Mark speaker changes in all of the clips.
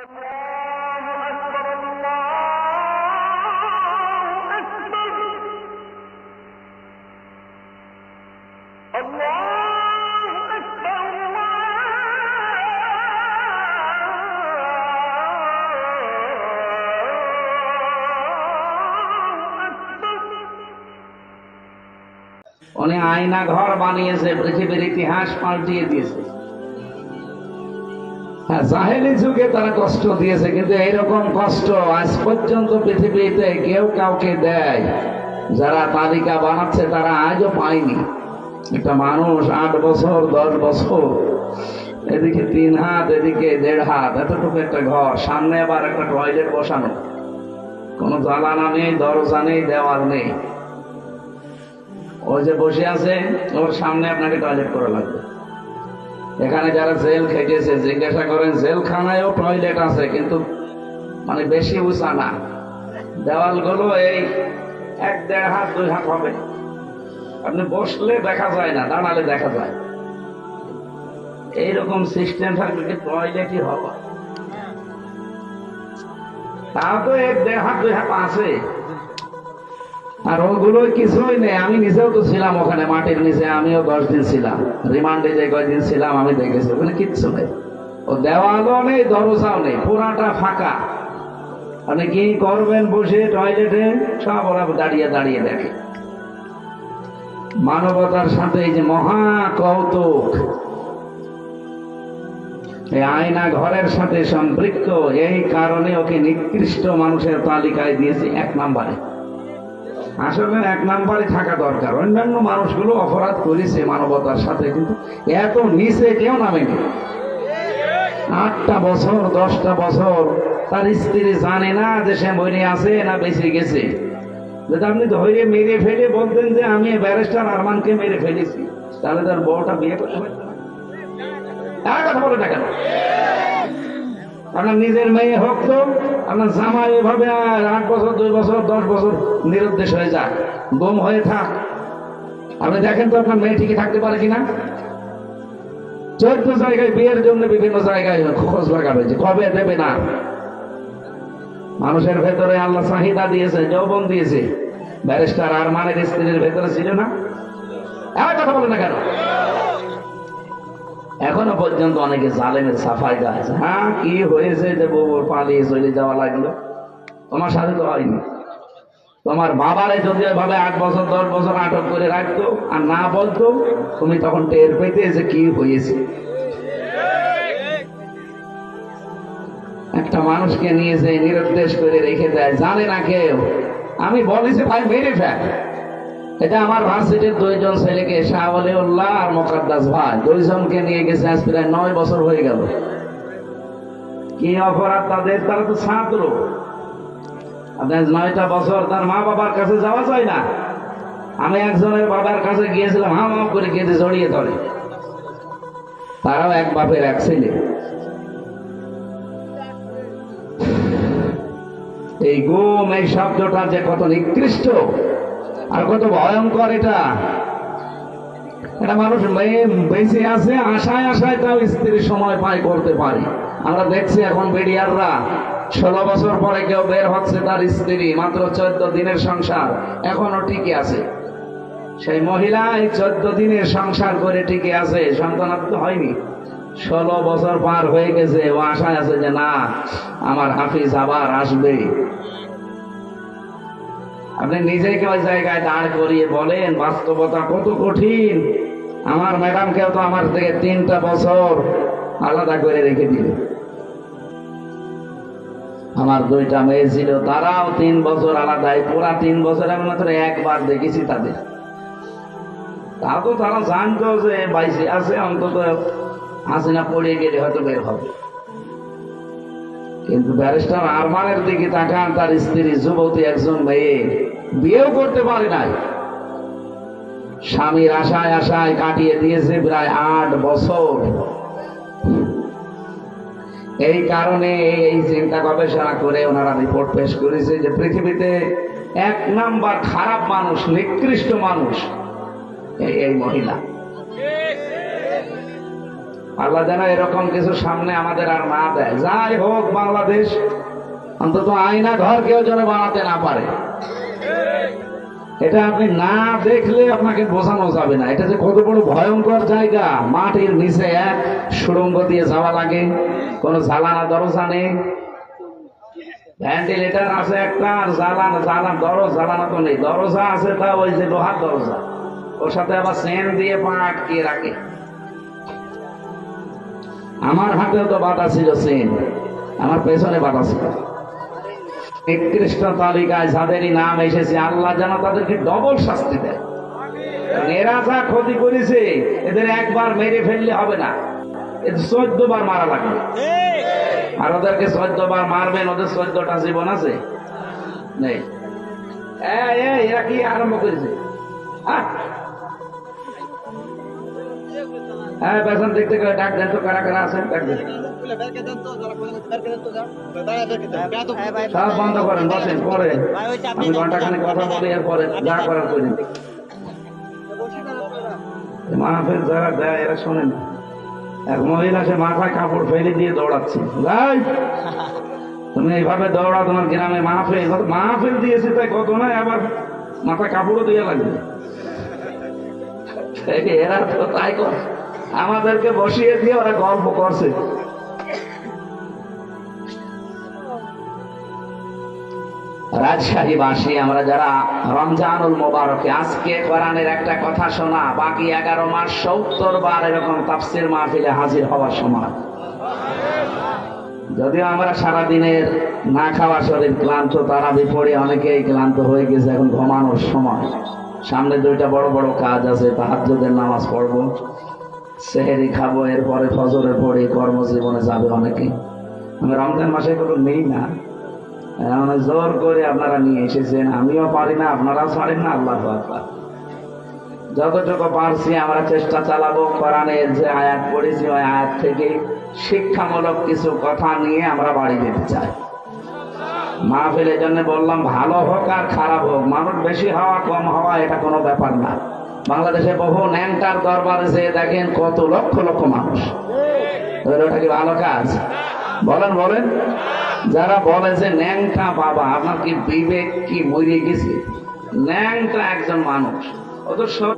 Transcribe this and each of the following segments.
Speaker 1: উনি আয়না ঘর বানিয়েছে, পৃথিবীর ইতিহাস পাল্টিয়ে দিয়েছে। হ্যাঁ, জাহেলি যুগে তারা কষ্ট দিয়েছে, কিন্তু এইরকম কষ্ট আজ পর্যন্ত পৃথিবীতে কেউ কাউকে দেয় যারা তালিকা বানাচ্ছে তারা আজও পায়নি। একটা মানুষ 8 বছর 10 বছর, এদিকে 3 হাত এদিকে 1.5 হাত, এতটুকু একটা ঘর, সামনে আবার একটা টয়লেট বসানো, কোনো জানালা নেই, দরজা নেই, দেওয়াল নেই। ওই যে বসে আছে, ওর সামনে আপনাকে টয়লেট করা লাগবে। এখানে যারা জেল খেটেছে জিজ্ঞাসা করেন, জেলখানায়ও টয়লেট আছে, কিন্তু মানে বেশি উঁচা না, দেওয়ালগুলো এই 1-1.5 হাত 2 হাত হবে। আপনি বসলে দেখা যায় না, দাঁড়ালে দেখা যায়। এইরকম সিস্টেম থাকলে কি টয়লেটই হবে? তাও তো 1-1.5 হাত 2 হাত আছে। আর ওগুলো কিছুই নেই। আমি নিজেও তো ছিলাম ওখানে মাটির নিচে, আমিও 10 দিন ছিলাম রিমান্ডে, যে কয়দিন ছিলাম আমি দেখেছি ওখানে কিচ্ছু নেই। ও দেওয়ালও নেই, দরজাও নেই, পুরাটা ফাঁকা। আপনি কি করবেন বসে টয়লেটে? সব ওরা দাঁড়িয়ে দাঁড়িয়ে দেখে। মানবতার সাথে এই যে মহা কৌতুক, এই আয়না ঘরের সাথে সম্পৃক্ত, এই কারণে ওকে নিকৃষ্ট মানুষের তালিকায় দিয়েছি 1 নম্বরে। আসলে 1 নম্বরে থাকা দরকার। অন্যান্য মানুষগুলো অপরাধ করেছে মানবতার সাথে, কিন্তু এত নিচে কেউ নামেনি। 8টা বছর 10টা বছর তার স্ত্রী জানে না যে সে মরে আছে না বেঁচে গেছে। যদি আপনি ধরে মেরে ফেলে বলতেন যে আমি ব্যারিস্টার আরমানকে মেরে ফেলেছি, তাহলে তার বউটা বিয়ে করতে পারত না। কথা বলে না কেন? আপনার নিজের মেয়ে হোক তো, আপনার জামাই এভাবে 8 বছর 2 বছর 10 বছর নিরুদ্দেশ হয়ে যাক, গুম হয়ে থাক, আপনি দেখেন তো আপনার মেয়ে ঠিকই থাকতে পারে কিনা। 14 জায়গায় বিয়ের জন্য বিভিন্ন জায়গায় খোঁজ লাগানো হয়েছে, কবে দেবে না। মানুষের ভেতরে আল্লাহ চাহিদা দিয়েছে, যৌবন দিয়েছে। ব্যারিস্টার আরমানের স্ত্রীর ভেতরে ছিল না? কথা বলে না কেন? এখনো পর্যন্ত অনেকে জালেমের সাফাই গাছে। হ্যাঁ, কি হয়েছে যে বউ পালিয়ে চলে যাওয়া লাগলো? তোমার সাথে তো হয়নি। তোমার বাবারে যদি এভাবে 8 বছর 10 বছর আটক করে রাখতো আর না বলতো, তুমি তখন টের পেতে যে কি হয়েছে। একটা মানুষকে নিয়ে যে নিরুদ্দেশ করে রেখে দেয়, জানে না কেউ। আমি বলেছি ভাই মেরে ফেল। এটা আমার ভার্সিটির 2 জন ছেলেকে, শাহ ওলিউল্লাহ আর মোকাদ্দাস ভাই, 2 জনকে নিয়ে গেছে, আজ প্রায় 9 বছর হয়ে গেল। কি অপরাধ তাদের? তারা তো ছাত্র। আপনার 9টা বছর তার মা বাবার কাছে যাওয়া যায় না। আমি একজনের বাবার কাছে গিয়েছিলাম, হাম করে কেঁদে জড়িয়ে ধরে। তারাও এক বাপের এক ছেলে। এই গুম, এই শব্দটা যে কত নিকৃষ্ট আর কত ভয়ঙ্কর! এটা মানুষ বেঁচে আছে আশায় আশায় তাও স্ত্রীর সময় পায় করতে পারে। আমরা দেখছি এখন বিডিআররা 16 বছর পরে কেউ বের হচ্ছে, তার স্ত্রী মাত্র 14 দিনের সংসার, এখনো টিকে আছে। সেই মহিলা এই 14 দিনের সংসার করে টিকে আছে, সন্তানাত্ম হয়নি। 16 বছর পার হয়ে গেছে, ও আশায় আছে যে না, আমার হাফিজ আবার আসবে। আপনি নিজেকে ওই জায়গায় দাঁড় করিয়ে বলেন বাস্তবতা কত কঠিন। আমার ম্যাডামকেও তো আমার থেকে 3টা বছর আলাদা করে রেখে দিল। আমার 2টা মেয়ে ছিল, তারাও 3 বছর আলাদাই। পুরা 3 বছর আমি মাত্র একবার দেখেছি তাদের। তাও তো তারা জানতো যে বাইসে আছে, অন্তত হাসিনা পড়ে গেলে হয়তো বের হবে। কিন্তু ব্যারিস্টার আরমানের দিকে তাকান, তার স্ত্রী যুবতী একজন মেয়ে, বিয়েও করতে পারে নাই। স্বামীর আশায় আশায় কাটিয়ে দিয়েছে প্রায় 8 বছর। এই কারণে এই চিন্তা গবেষণা করে ওনারা রিপোর্ট পেশ করেছে যে পৃথিবীতে 1 নাম্বার খারাপ মানুষ, নিকৃষ্ট মানুষ এই মহিলা। আল্লাহ যেন এরকম কিছু সামনে আমাদের আর না দেয়। যাই হোক, বাংলাদেশ অন্তত আয়না ঘর কেউ যেন বানাতে না পারে। এটা আপনি না দেখলে আপনাকে বোঝানো যাবে না, এটা যে কত বড় ভয়ঙ্কর জায়গা। মাটির নিচে এক সুড়ঙ্গ দিয়ে যাওয়া লাগে, কোনো জ্বালানা দরজা নেই, ভেন্টিলেটার আছে একটা, আর জ্বালানা তো নেই। দরজা আছে, তা ওই যে লোহার দরজা, ওর সাথে আবার চেন দিয়ে পা আটকিয়ে রাখে। আমার হাতেও তো বাধা ছিল চেন, আমার পেছনে বাধা ছিল। নিকৃষ্ট তালিকায় যাদেরই নাম এসেছে, আল্লাহ যেন তাদেরকে ডবল শাস্তি দেয়। এরা যা ক্ষতি করেছে, এদের একবার মেরে ফেললে হবে না, এদের 14 বার মারা লাগবে। আর ওদেরকে 14 বার মারবেন, ওদের 14টা জীবন আছে নেই। এরা কি আরম্ভ করেছে? হ্যাঁ, পেছন দিক থেকে ডাক দেন তো, কারা কারা আছেন ডাক দেন। সব বন্ধ করেন, বসেন, পরে আমি ঘন্টাখানে কথা বলি, এরপরে যা করার করি। মাহফিল যারা দেয় এরা শোনেন। এক মহিলা সে মাথায় কাপড় ফেলে দিয়ে দৌড়াচ্ছে। তুমি এইভাবে দৌড়াও, তোমার গ্রামে মাহফিল দিয়েছে তাই কত নয়, আবার মাথায় কাপড়ও দিয়ে লাগবে। এরা তো তাই কর, আমাদেরকে বসিয়ে দিয়ে ওরা গল্প করছে। রাজশাহীবাসী আমরা যারা রমজানুল মোবারকে আজকে কোরআনের একটা কথা শোনা, বাকি 11 মাস 70 বার এরকম তাফসীর মাহফিলে হাজির হওয়ার সময়। যদিও আমরা সারাদিনের না খাওয়া শরীর ক্লান্ত, তারাবি পড়ে অনেকেই ক্লান্ত হয়ে গেছে, এখন ঘুমানোর সময়। সামনে 2টা বড় বড় কাজ আছে, তাহাজ্জুদের নামাজ পড়বো, সেহরি খাবো, এরপরে ফজরে পড়ে কর্মজীবনে যাবে অনেকে। আমি রমজান মাসে এগুলো নেই না, জোর করে আপনারা নিয়ে এসেছেন, আমিও পারি না, আপনারাও পারেন না। আল্লাহু আকবার। যতটুকু পারছি আমরা চেষ্টা চালাবো, কোরআনের যে আয়াত পড়েছি ওই আয়াত থেকে শিক্ষামূলক কিছু কথা নিয়ে আমরা বাড়ি যেতে চাই। মাহফিলের জন্য বললাম, ভালো হোক আর খারাপ হোক, মানুষ বেশি হওয়া কম হওয়া এটা কোনো ব্যাপার না। বাংলাদেশে বহু ন্যাংটার দরবারে যেয়ে দেখেন কত লক্ষ লক্ষ মানুষ, ওটা কি ভালো কাজ? বলেন বলেন। যারা বলে যে ন্যাংটা বাবা, আপনার কি বিবেক কি মরে গেছে? ন্যাংটা একজন মানুষ, ওদের সব।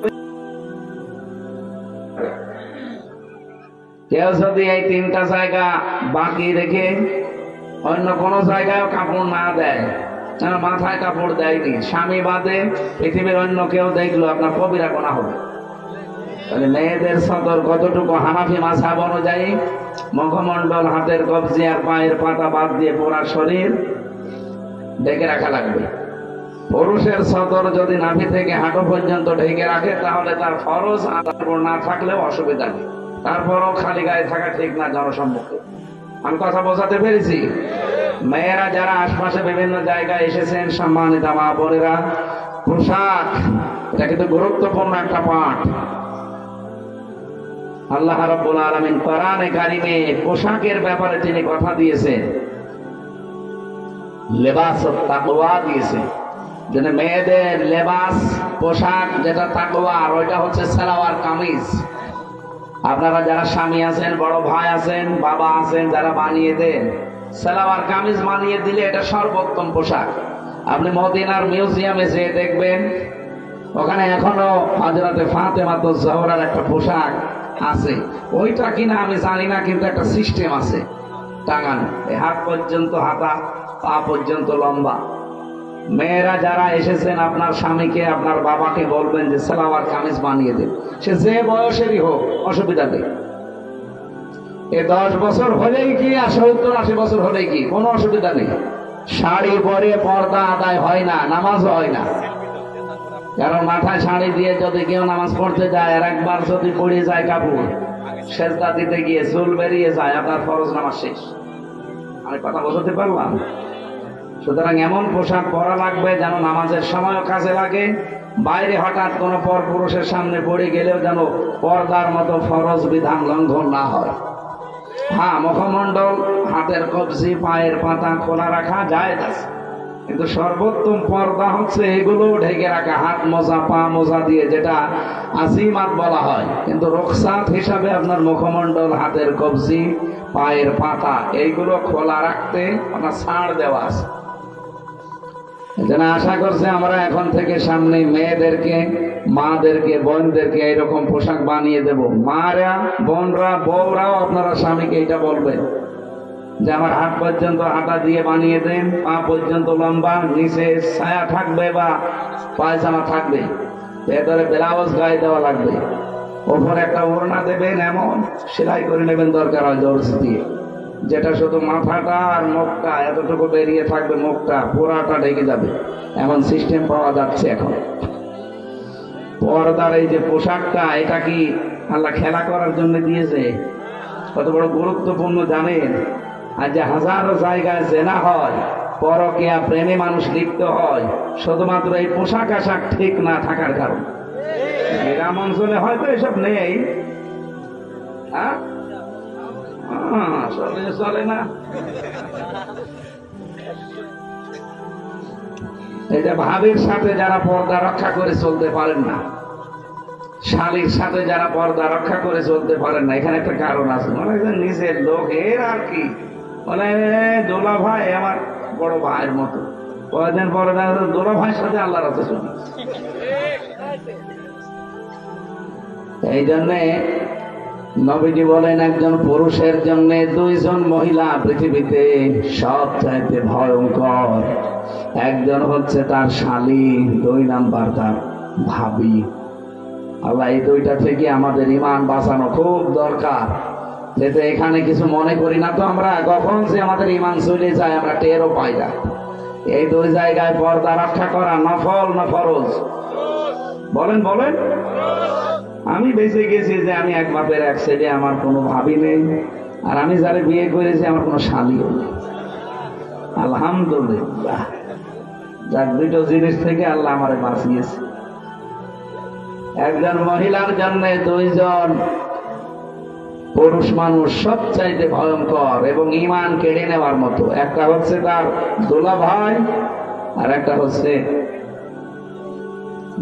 Speaker 1: কেউ যদি এই 3টা জায়গা বাকি রেখে অন্য কোনো জায়গায় কাপড় না দেয়, মাথায় কাপড় দেয়নি, স্বামী বাদে পৃথিবীর অন্য কেউ দেখলো, আপনার কবিরা গোনা হবে। তাহলে মেয়েদের সদর কতটুকু? হানাফি মাযহাব অনুযায়ী মুখমণ্ডল, হাতের কবজি আর পায়ের পাতা বাদ দিয়ে পুরা শরীর ঢেকে রাখা লাগবে। পুরুষের সদর যদি নাভি থেকে হাঁটু পর্যন্ত ঢেকে রাখে, তাহলে তার ফরজ আদায় না থাকলেও অসুবিধা নেই, তারপরও খালি গায়ে থাকা ঠিক না জনসম্মুখে। আমি কথা বোঝাতে পেরেছি? মেয়েরা যারা আশপাশে বিভিন্ন জায়গায় এসেছেন, সম্মানিত মা বোনেরা, পোশাক এটা কিন্তু গুরুত্বপূর্ণ একটা পাঠ। আল্লাহ রাব্বুল আলামিন কোরআনে কারিমে পোশাকের ব্যাপারে তিনি কথা দিয়েছেন, লেবাসুত তাকওয়া দিয়েছেন। যেন মেয়েদের লেবাস পোশাক যেটা তাকওয়া, আর ওইটা হচ্ছে সালোয়ার কামিজ। আপনারা যারা স্বামী আছেন, বড় ভাই আছেন, বাবা আছেন, যারা বানিয়ে দেন, সালোয়ার কামিজ বানিয়ে দিলে এটা সর্বোত্তম পোশাক। আপনি মদিনার মিউজিয়ামে যেয়ে দেখবেন, ওখানে এখনো হযরতে ফাতেমাতুজ জোহরার একটা পোশাক আছে। ওইটা কিনা আমি জানি না, কিন্তু একটা সিস্টেম আছে টাঙানো, এই হাত পর্যন্ত হাতা, পা পর্যন্ত লম্বা। মেয়েরা যারা এসেছেন, আপনার স্বামীকে, আপনার বাবাকে বলবেন যে সালোয়ার কামিজ বানিয়ে দেন, সে যে বয়সেরই হোক, অসুবিধা নেই। এ 10 বছর হলেই কি আর 70-80 বছর হলেই কি, কোনো অসুবিধা নেই। শাড়ি পরে পর্দা আদায় হয় না, নামাজ হয় না। কারণ মাথায় শাড়ি দিয়ে যদি কেউ নামাজ পড়তে যায়, আর একবার যদি পড়ে যায় কাপড়, সেজদা দিতে গিয়ে চুল বেরিয়ে যায়, আপনার ফরজ নামাজ শেষ। আমি কথা বোঝাতে পারলাম? সুতরাং এমন পোশাক পরা লাগবে যেন নামাজের সময়ও কাজে লাগে, বাইরে হঠাৎ কোনো পর পুরুষের সামনে পড়ে গেলেও যেন পর্দার মতো ফরজ বিধান লঙ্ঘন না হয়। হ্যাঁ, মুখমণ্ডল, হাতের কবজি, পায়ের পাতা খোলা রাখা জায়েজ আছে, কিন্তু সর্বোত্তম পর্দা হচ্ছে এগুলো ঢেকে রাখা, হাত মোজা পা মোজা দিয়ে, যেটা আজিমাত বলা হয়। কিন্তু রুখসাত হিসাবে আপনার মুখমণ্ডল, হাতের কবজি, পায়ের পাতা এইগুলো খোলা রাখতে আপনার ছাড় দেওয়া আছে। এজন্য আশা করছে আমরা এখন থেকে সামনে মেয়েদেরকে, মাদেরকে, বোনদেরকে এইরকম পোশাক বানিয়ে দেব। মারা, বোনরা, বউরাও আপনারা স্বামীকে এটা বলবেন যে আমার হাত পর্যন্ত হাঁটা দিয়ে বানিয়ে দেন, পা পর্যন্ত লম্বা, নিচে ছায়া থাকবে বা পায়জামা থাকবে, ভেতরে ব্লাউজ গায়ে দেওয়া লাগবে, ওপরে একটা ওড়না দেবেন, এমন সেলাই করে নেবেন দরকার হয় দর্জি দিয়ে, যেটা শুধু মাথাটা আর মুখটা এতটুকু বেরিয়ে থাকবে, মুখটা পুরাটা ঢেকে যাবে। এমন সিস্টেম পাওয়া যাচ্ছে এখন। পর্দার এই যে পোশাকটা, এটা কি আল্লাহ খেলা করার জন্য দিয়েছে? কত বড় গুরুত্বপূর্ণ জানেন? আর যে হাজারো জায়গায় জেনা হয়, পরকীয়া প্রেমে মানুষ লিপ্ত হয়, শুধুমাত্র এই পোশাক আশাক ঠিক না থাকার কারণ। গ্রাম অঞ্চলে হয়তো এসব নেই, হ্যাঁ চলে না। এই যে ভাবির সাথে যারা পর্দা রক্ষা করে চলতে পারেন না, শালীর সাথে যারা পর্দা রক্ষা করে চলতে পারেন না, এখানে একটা কারণ আছে। মানে নিজের লোক, এর আর কি, মানে দোলা ভাই আমার বড় ভাইয়ের মতো, কয়েকদিন পরে দোলা ভাইয়ের সাথে আল্লাহর রাতে চলি। এই জন্যে নবীজি বলেন, একজন পুরুষের জন্য দুইজন মহিলা পৃথিবীতে সবচাইতে ভয়ঙ্কর। একজন হচ্ছে তার শালী, দুই নাম্বার তার ভাবি। আল্লাহ এই দুইটা থেকে আমাদের ঈমান বাঁচানো খুব দরকার। যেতে এখানে কিছু মনে করি না তো আমরা, কখন যে আমাদের ঈমান চলে যায় আমরা টেরও পাই না। এই দুই জায়গায় পর্দা রক্ষা করা নফল না ফরজ? বলেন বলেন। আমি বেঁচে গেছি যে আমি এক বাপের এক ছেলে, আমার কোনো ভাবি নেই, আর আমি যারে বিয়ে করেছি আমার কোনো শালীও নেই, আলহামদুলিল্লাহ। যার দুটো জিনিস থেকে আল্লাহ আমারে বাঁচিয়েছে। একজন মহিলার জন্য দুইজন পুরুষ মানুষ সবচাইতে ভয়ঙ্কর এবং ঈমান কেড়ে নেওয়ার মতো। একটা হচ্ছে তার দোলা ভাই, আর একটা হচ্ছে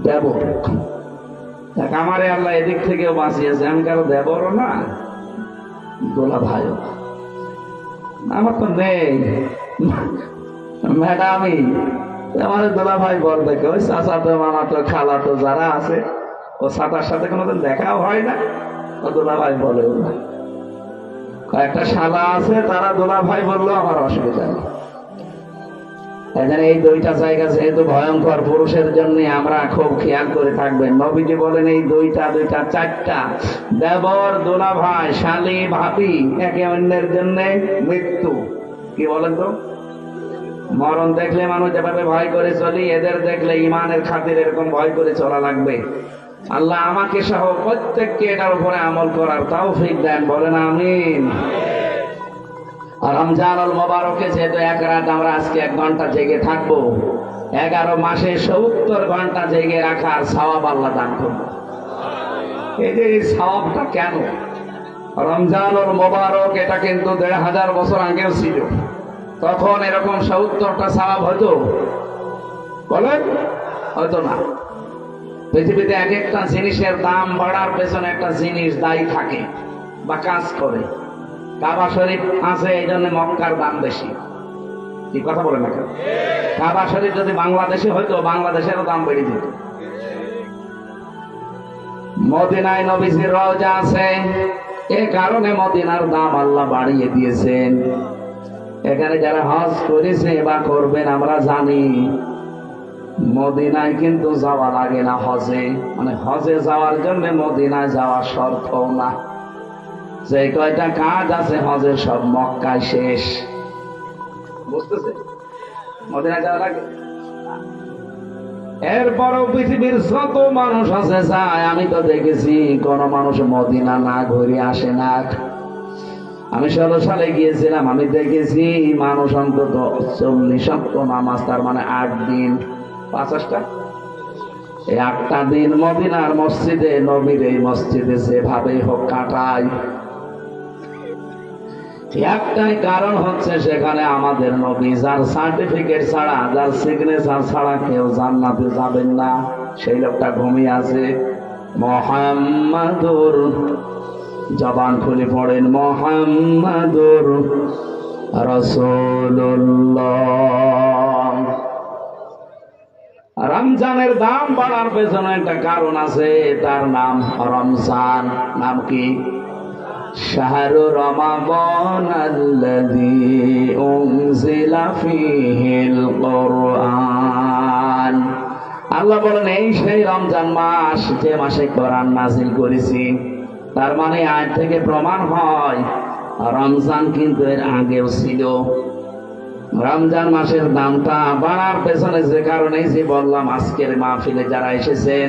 Speaker 1: দেবর। আমারে আল্লাহ এদিক থেকেও বাঁচিয়েছে, আমি কারো দেবরও না, দোলা ভাইও। আমার তো নেই ম্যাডামই, আমার দোলা ভাই বলবে ওই চাচা তো, মামা তো, খালা তো যারা আছে, ও চাচার সাথে কোনোদিন দেখাও হয় না, ও দোলা ভাই বলে। কয়েকটা শালা আছে, তারা দোলা ভাই বললেও আমার অসুবিধা নেই। এখানে এই দুইটা জায়গা যেহেতু ভয়ঙ্কর, পুরুষের জন্য আমরা খুব খেয়াল করে থাকবেন। নবীজি বলেন এই দুইটা চারটা, দেবর, দোলা ভাই, শালী, ভাবি, একে অন্যের জন্য মৃত্যু। কি বলেন তো? মরণ দেখলে মানুষ যেভাবে ভয় করে চলি, এদের দেখলে ঈমানের খাতির এরকম ভয় করে চলা লাগবে। আল্লাহ আমাকে সহ প্রত্যেককে এটার উপরে আমল করার তৌফিক দেন, বলেন আমিন। রমজানুল মুবারকে যেহেতু এক রাত আমরা আজকে 1 ঘন্টা জেগে থাকবো, 11 মাসে 70 ঘন্টা জেগে রাখার সওয়াব আল্লাহ দান করবে। এই যে এই সওয়াবটা কেন? রমজানুল মুবারক এটা কিন্তু 1500 বছর আগেও ছিল, তখন এরকম 70টা সওয়াব হতো? বলেন, হয়তো না। পৃথিবীতে এক একটা জিনিসের দাম বাড়ার পেছনে একটা জিনিস দায়ী থাকে বা কাজ করে। কাবা শরীফ আছে, এই জন্য মক্কার দাম বেশি। কি কথা বলে না? কাবা শরীফ যদি বাংলাদেশে হয়তো, বাংলাদেশেরও দাম বেড়ে যেত। মদিনায় নবীজির রওজা আছে, এ কারণে মদিনার দাম আল্লাহ বাড়িয়ে দিয়েছেন। এখানে যারা হজ করেছে বা করবেন আমরা জানি, মদিনায় কিন্তু যাওয়া লাগে না হজে, মানে হজে যাওয়ার জন্য মদিনায় যাওয়া শর্ত না। যে কয়টা কাজ আছে হজের সব মক্কায় শেষ, বুঝতেছে? মদিনায় যাওয়া লাগে। এরপরও পৃথিবীর যত মানুষ আছে যায়, আমি তো দেখেছি কোন মানুষ মদিনা না ঘুরে আসে না। আমি 16 সালে গিয়েছিলাম, আমি দেখেছি মানুষ অন্তত 40 ওয়াক্ত নামাজ, তার মানে 8 দিন 50টা, এই 8টা দিন মদিনার মসজিদে, নবীর এই মসজিদে যেভাবে হোক কাটায়। একটাই কারণ হচ্ছে সেখানে আমাদের নবী যার সার্টিফিকেট ছাড়া, যার সিগনেচার ছাড়া কেউ জান্নাতে যাবেন না, সেই লোকটা ঘুমিয়ে আছে। মুহাম্মাদুর, জবান খুলে পড়েন, মুহাম্মাদুর রাসূলুল্লাহ। রমজানের দাম বাড়ার পেছনে একটা কারণ আছে, তার নাম রমজান। নাম কি? শাহরু রমাদানাল্লাযী উনজিলা ফীহিল কুরআন। আল্লাহ বলেন এই সেই রমজান মাস, যে মাসে কোরআন নাযিল করেছি। তার মানে আজ থেকে প্রমাণ হয় রমজান কিন্তু এর আগেও ছিল। রমজান মাসের দামটা বাড়ার পেছনে যে কারণে যে বললাম, আজকের মাহফিলে যারা এসেছেন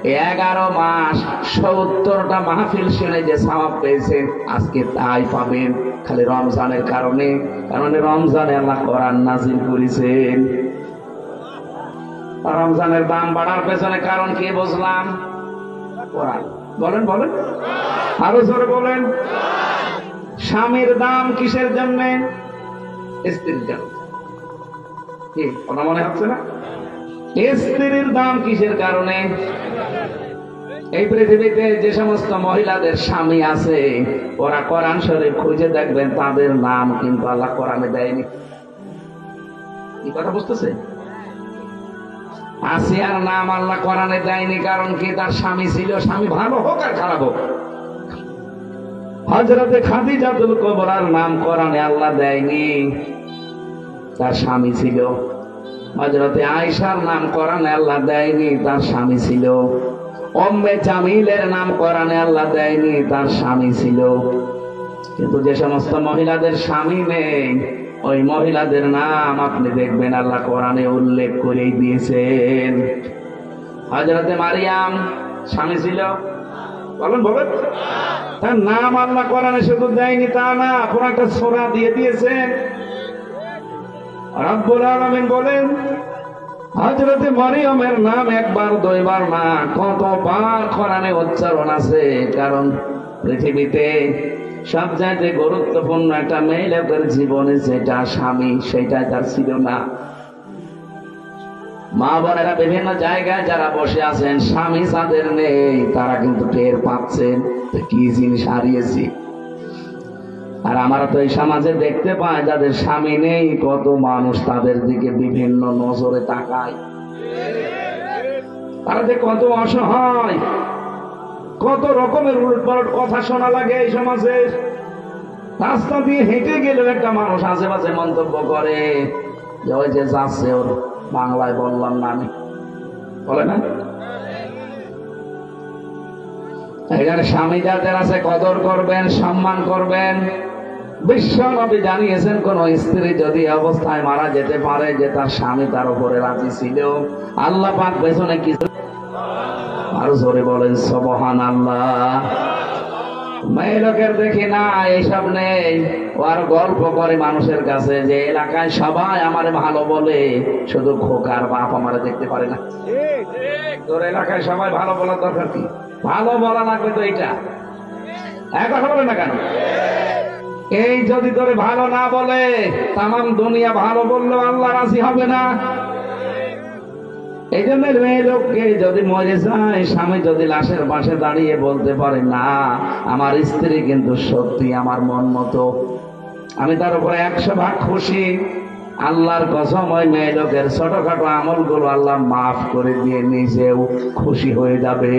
Speaker 1: 11 মাস 70টা মাহফিল শুনে যে সওয়াব পেয়েছেন, আজকে তাই পাবেন খালি রমজানের কারণে। কারণ রমজানে আল্লাহ কোরআন নাযিল করেছেন। রমজানের দাম বাড়ার পেছনে কারণ কি বুঝলাম? কোরআন। বলেন বলেন, আরো জোরে বলেন। স্বামীর দাম কিসের জন্য? স্ত্রীর জন্য। কি কথা মনে হচ্ছে না? স্ত্রীর দাম কিসের কারণে? এই পৃথিবীতে যে সমস্ত মহিলাদের স্বামী আছে, ওরা কোরআন শরীফ খুঁজে দেখবেন, তাদের নাম কিন্তু আল্লাহ কোরআনে দেয়নি। কি কথা বুঝতেছে? আসিয়ার নাম আল্লাহ কোরআনে দেয়নি, কারণ কি? তার স্বামী ছিল। স্বামী ভালো হোক আর খারাপ হোক। হযরতে খাদিজাতুল কুবরার নাম কোরআনে আল্লাহ দেয়নি, তার স্বামী ছিল। হযরতে আয়েশার নাম কোরআনে আল্লাহ দেয়নি, তার স্বামী ছিল। উম্মে জামিলের নাম কোরআনে আল্লাহ দেয়নি, তার স্বামী ছিল। কিন্তু যে সমস্ত মহিলাদের স্বামী নেই, ওই মহিলাদের নাম আপনি দেখবেন আল্লাহ কোরআনে উল্লেখ করেই দিয়েছেন। হযরতে মারিয়াম স্বামী ছিল, বলেন বলেন। তার নাম আল্লাহ কোরআনে শুধু দেয়নি তা না, পুরো একটা সূরা দিয়ে দিয়েছেন। রব্বুল আলামিন বলেন, হযরতে মারিয়ামের নাম একবার দুইবার না, কতবার কোরআনে উচ্চারণ আছে। কারণ পৃথিবীতে সবচাইতে গুরুত্বপূর্ণ একটা মেয়ে লোকের জীবনে যেটা স্বামী, সেটা তার ছিল না। মা বোনেরা বিভিন্ন জায়গায় যারা বসে আছেন, স্বামী যাদের নেই, তারা কিন্তু টের পাচ্ছেন কি জিনিস হারিয়েছি। আর আমরা তো এই সমাজে দেখতে পাই, যাদের স্বামী নেই, কত মানুষ তাদের দিকে বিভিন্ন নজরে তাকায়। তারা যে কত অসহায়, কত রকমের উলটপালট কথা শোনা লাগে এই সমাজে। রাস্তা দিয়ে হেঁটে গেলেও একটা মানুষ আশেপাশে মন্তব্য করে যে ওই যে যাচ্ছে, ওর বাংলায় বললাম না আমি, বলে না? এখানে স্বামী যাদের আছে কদর করবেন, সম্মান করবেন। বিশ্ব নবী জানিয়েছেন, কোন স্ত্রী যদি অবস্থায় মারা যেতে পারে যে তার স্বামী তার উপরে রাজি ছিল, আল্লাহ পাক পেছনে কিছু, আরো জোরে বলেন সুবহানাল্লাহ। মেয়ে লোকের দেখি না এইসব নেই, ও আর গল্প করে মানুষের কাছে যে এলাকায় সবাই আমারে ভালো বলে, শুধু খোকার বাপ আমারে দেখতে পারে না। তোর এলাকায় সবাই ভালো বলার দরকার কি? ভালো বলা লাগবে তো এইটা, এক কথা বলে না কেন? এই যদি তোরে ভালো না বলে, তামাম দুনিয়া ভালো বললেও আল্লাহ রাজি হবে না। এই জন্য মেয়ে লোককে যদি মরে যায়, স্বামী যদি লাশের পাশে দাঁড়িয়ে বলতে পারে, না আমার স্ত্রী কিন্তু সত্যি আমার মন মতো, আমি তার উপরে 100 ভাগ খুশি, আল্লাহর কসম ওই মেয়ে লোকের ছোটখাটো আমলগুলো আল্লাহ মাফ করে দিয়ে নিজেও খুশি হয়ে যাবে।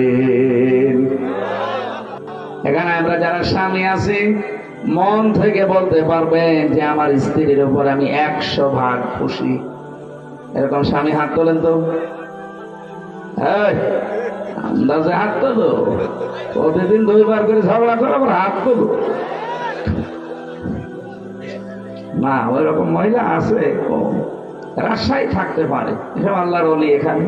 Speaker 1: এখানে আমরা যারা স্বামী আছি, মন থেকে বলতে পারবেন যে আমার স্ত্রীর উপর আমি 100 ভাগ খুশি। এরকম স্বামী হাত তোলেন তো, আন্দাজে হাত তোলো। প্রতিদিন 2বার করে ঝগড়া করে আবার হাত তোলো না? ওই রকম মহিলা আছে, রাজশাহী থাকতে পারে, এসব আল্লাহর ওলি। এখানে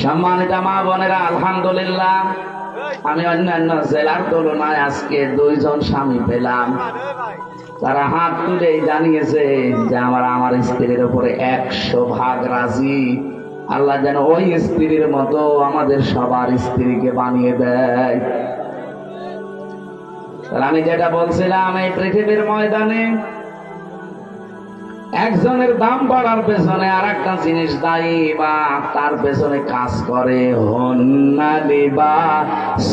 Speaker 1: সম্মানিত মা বোনেরা, আলহামদুলিল্লাহ আমি অন্যান্য জেলার তুলনায় আজকে 2 জন স্বামী পেলাম, তারা হাত তুলেই জানিয়েছে যে আমার স্ত্রীর উপরে 100 ভাগ রাজি। আল্লাহ যেন ওই স্ত্রীর মতো আমাদের সবার স্ত্রীকে বানিয়ে দেয়। আমি যেটা বলছিলাম, এই পৃথিবীর ময়দানে একজনের দাম বাড়ার পেছনে আর একটা জিনিস দায়ী বা তার পেছনে কাজ করে। হন্না লিবা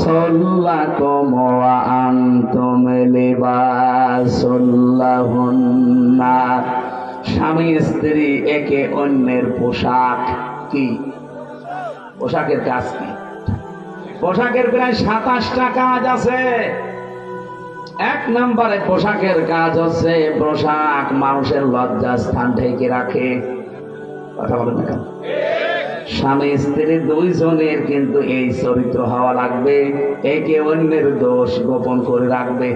Speaker 1: সল্লাকুম ওয়া আনতুম লিবাসুল্লাহুন্না। স্বামী স্ত্রী একে অন্যের পোশাক। কি পোশাকের কাজ? কি পোশাকের প্রায় 27টা কাজ আছে। এক নম্বরে পোশাকের কাজ হচ্ছে, পোশাক মানুষের লজ্জাস্থান ঢেকে রাখে। কথা বলেন না কেন? স্বামী স্ত্রী দুইজনের কিন্তু এই চরিত্র হওয়া লাগবে, একে অন্যের দোষ গোপন করে রাখবে।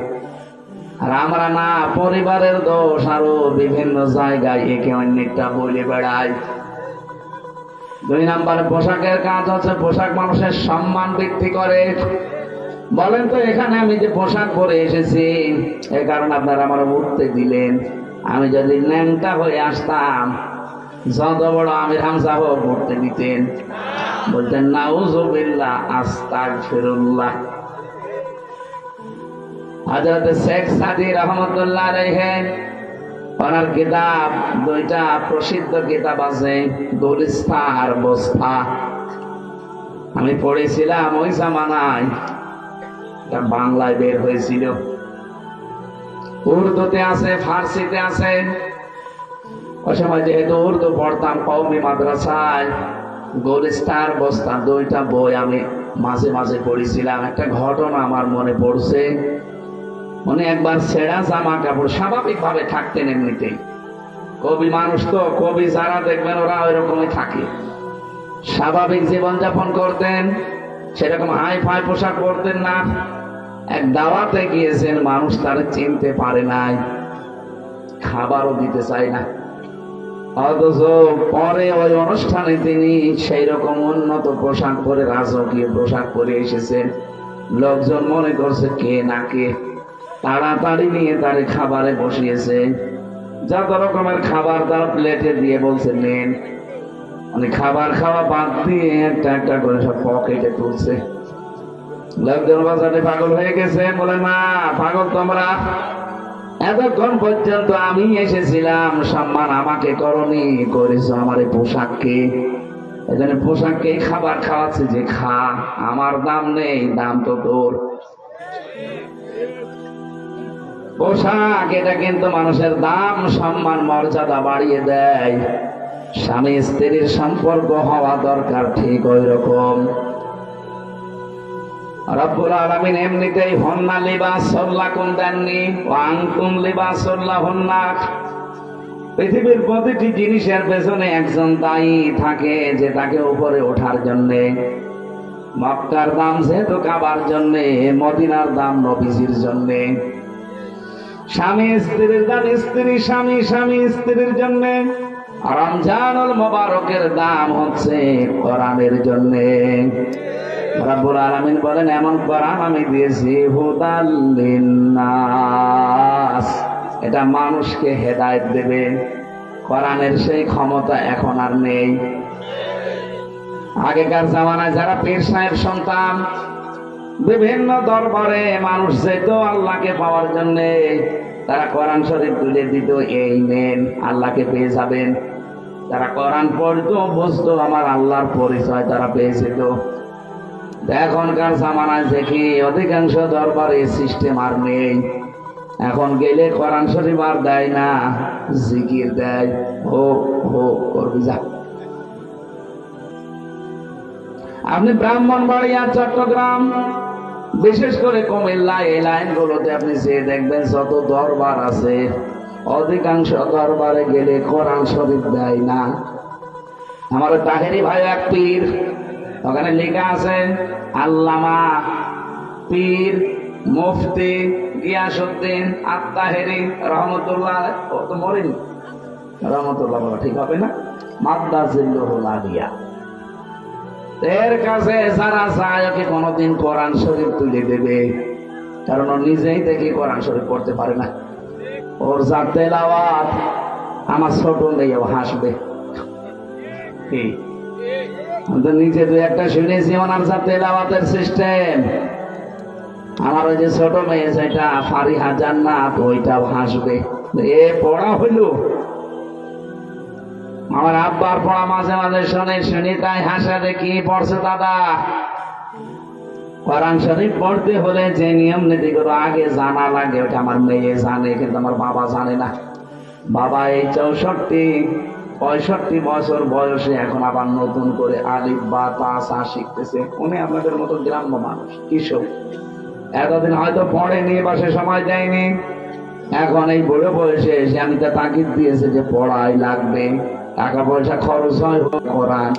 Speaker 1: আর আমরা না, পরিবারের দোষ আরো বিভিন্ন জায়গায় একে অন্যটা বলে বেড়াই। 2 নম্বরে পোশাকের কাজ হচ্ছে, পোশাক মানুষের সম্মান বৃদ্ধি করে। বলেন তো, এখানে আমি যে পোশাক পরে এসেছি এ কারণে আপনারা আমার উঠতে দিলেন। আমি যদি ন্যাংটা হয়ে আসতাম, যত বড় আমির হামজা হোক উঠতে দিতেন? বলতেন নাউজুবিল্লাহ, আস্তাগফিরুল্লাহ। হযরত শেখ সাদী রহমাতুল্লাহ আলাইহি, ওনার কিতাব 2টা প্রসিদ্ধ কিতাব আছে, গুলিস্তা আর বস্তা। আমি পড়েছিলাম ওই জামানায়, বাংলায় বের হয়েছিল, উর্দুতে আছে, ফার্সিতে আছে। ওই সময় যেহেতু উর্দু পড়তাম কওমি মাদ্রাসায়, গুলিস্তার বস্তা 2টা বই আমি মাঝে মাঝে পড়েছিলাম। একটা ঘটনা আমার মনে পড়ছে। উনি একবার ছেঁড়া জামা কাপড়, স্বাভাবিক ভাবে থাকতেন এমনিতেই, কবি মানুষ তো, কবি যারা দেখবেন ওরা ওই রকমই থাকে, স্বাভাবিক জীবনযাপন করতেন, সেরকম হাই ফাই পোশাক পরতেন না। এক দাওয়াতে গিয়েছেন, মানুষ তার চিনতে পারে নাই, খাবারও দিতে চায় না, অথচ পরে ওই অনুষ্ঠানে তিনি সেই রকম উন্নত পোশাক পরে, রাজকীয় পোশাক পরে এসেছেন। লোকজন মনে করছে কে না কে, তাড়াতাড়ি নিয়ে তারে খাবারে বসিয়েছে। যত রকমের খাবার তার প্লেটে দিয়ে বলছে নেন। মানে খাবার খাওয়া বাদ দিয়ে একটা একটা করে সব পকেটে তুলছে। লোকজন বাজারে পাগল হয়ে গেছে, বলে না পাগল তোমরা, এতক্ষণ পর্যন্ত আমি এসেছিলাম, সম্মান আমাকে করনি, করেছো আমার এই পোশাককে। এজন্য পোশাককে খাবার খাওয়াচ্ছে, যে খা, আমার দাম নেই, দাম তো তোর। পোশাক এটা কিন্তু মানুষের দাম, সম্মান, মর্যাদা বাড়িয়ে দেয়। স্বামী স্ত্রীর সম্পর্ক হওয়া দরকার ঠিক ওই রকম। রব্বুল আলামিন এমনিতেই হন্না লিবাসুল লাকুম দেননি, ওয়া আনতুম লিবাসুল লাহুন্না। পৃথিবীর প্রতিটি জিনিসের পেছনে একজন দায়ী থাকে, যে তাকে উপরে ওঠার জন্যে। মক্কার দাম যেহেতু কাবার জন্যে, মদিনার দাম নবীজির জন্যে। স্বামী স্ত্রীর দাম স্ত্রী স্বামী, স্বামী স্ত্রীর জন্যে। রমজানুল মুবারকের দাম হচ্ছে কোরআনের জন্যে। রব্বুল আলামিন বলেন, এমন কোরআন আমি দিয়েছি হুদাল লিন্নাস, এটা মানুষকে হেদায়েত দেবে। কোরআনের সেই ক্ষমতা এখন আর নেই। আগেকার জামানায় যারা পীর সাহেব সন্তান, বিভিন্ন দরবারে মানুষ যেত আল্লাহকে পাওয়ার জন্য, তারা কোরআন শরীফ তুলে দিত, এই নেন আল্লাহকে পেয়ে যাবেন। তারা কোরআন পড়তো, বুঝতো আমার আল্লাহর পরিচয় তারা পেয়েছে। তো এখনকার জামানায় দেখি অধিকাংশ দরবারে সিস্টেম আর নেই। এখন গেলে কোরআন শরীফ আর দেয় না, জিকির দেয়, হো হো করবি যা। আপনি ব্রাহ্মণবাড়িয়া, চট্টগ্রাম, বিশেষ করে কুমিল্লা, এই লাইনগুলোতে আপনি যে দেখবেন যত দরবার আছে, অধিকাংশ দরবারে গেলে কোরআন শরীফ দেয় না। আমার তাহেরি ভাই এক পীর, ওখানে লেখা আছে আল্লামা পীর মুফতি গিয়াসউদ্দিন আত-তাহেরি রহমতুল্লাহ, ও তো মরেনি, রহমতুল্লাহ বলা ঠিক হবে না, মাদ্দাজিল্লুহুল আলিয়া। এর কাছে যারা যায় ওকে কোনোদিন কোরআন শরীফ তুলে দেবে, কারণ ও নিজেই দেখি কোরআন শরীফ পড়তে পারে না। ওর যা তেলাওয়াত, আমার ছোট মেয়েও হাসবে। কি আমি তো নিজে 2-1টা শুনেছি, ওনার যা তেলাওয়াতের সিস্টেম, আমার ওই যে ছোট মেয়ে যেটা ফারিহা জান্নাত, ওইটা হাসবে, এ পড়া হইল। আমার আব্বার পড়া মাঝে মাঝে শুনি তাই হাসা, দেখি পড়ছে দাদা। কোরআন শরীফ পড়তে হলে যে নিয়ম নীতি গুলো আগে জানা লাগে, ওটা আমার মেয়ে জানে, কিন্তু আমার বাবা জানে না। বাবা এই 65 বছর বয়সে এখন আবার নতুন করে আলিফ বা তা সা শিখতেছে। উনি আপনাদের মতো গ্রাম্য মানুষ, কৃষক, এতদিন হয়তো পড়েনি, বাসে সময় দেয়নি। এখন এই বুড়ো বয়সে এসে আমি তা তাকিদ দিয়েছে যে পড়াই লাগবে, টাকা পয়সা খরচ হয় কোরআন।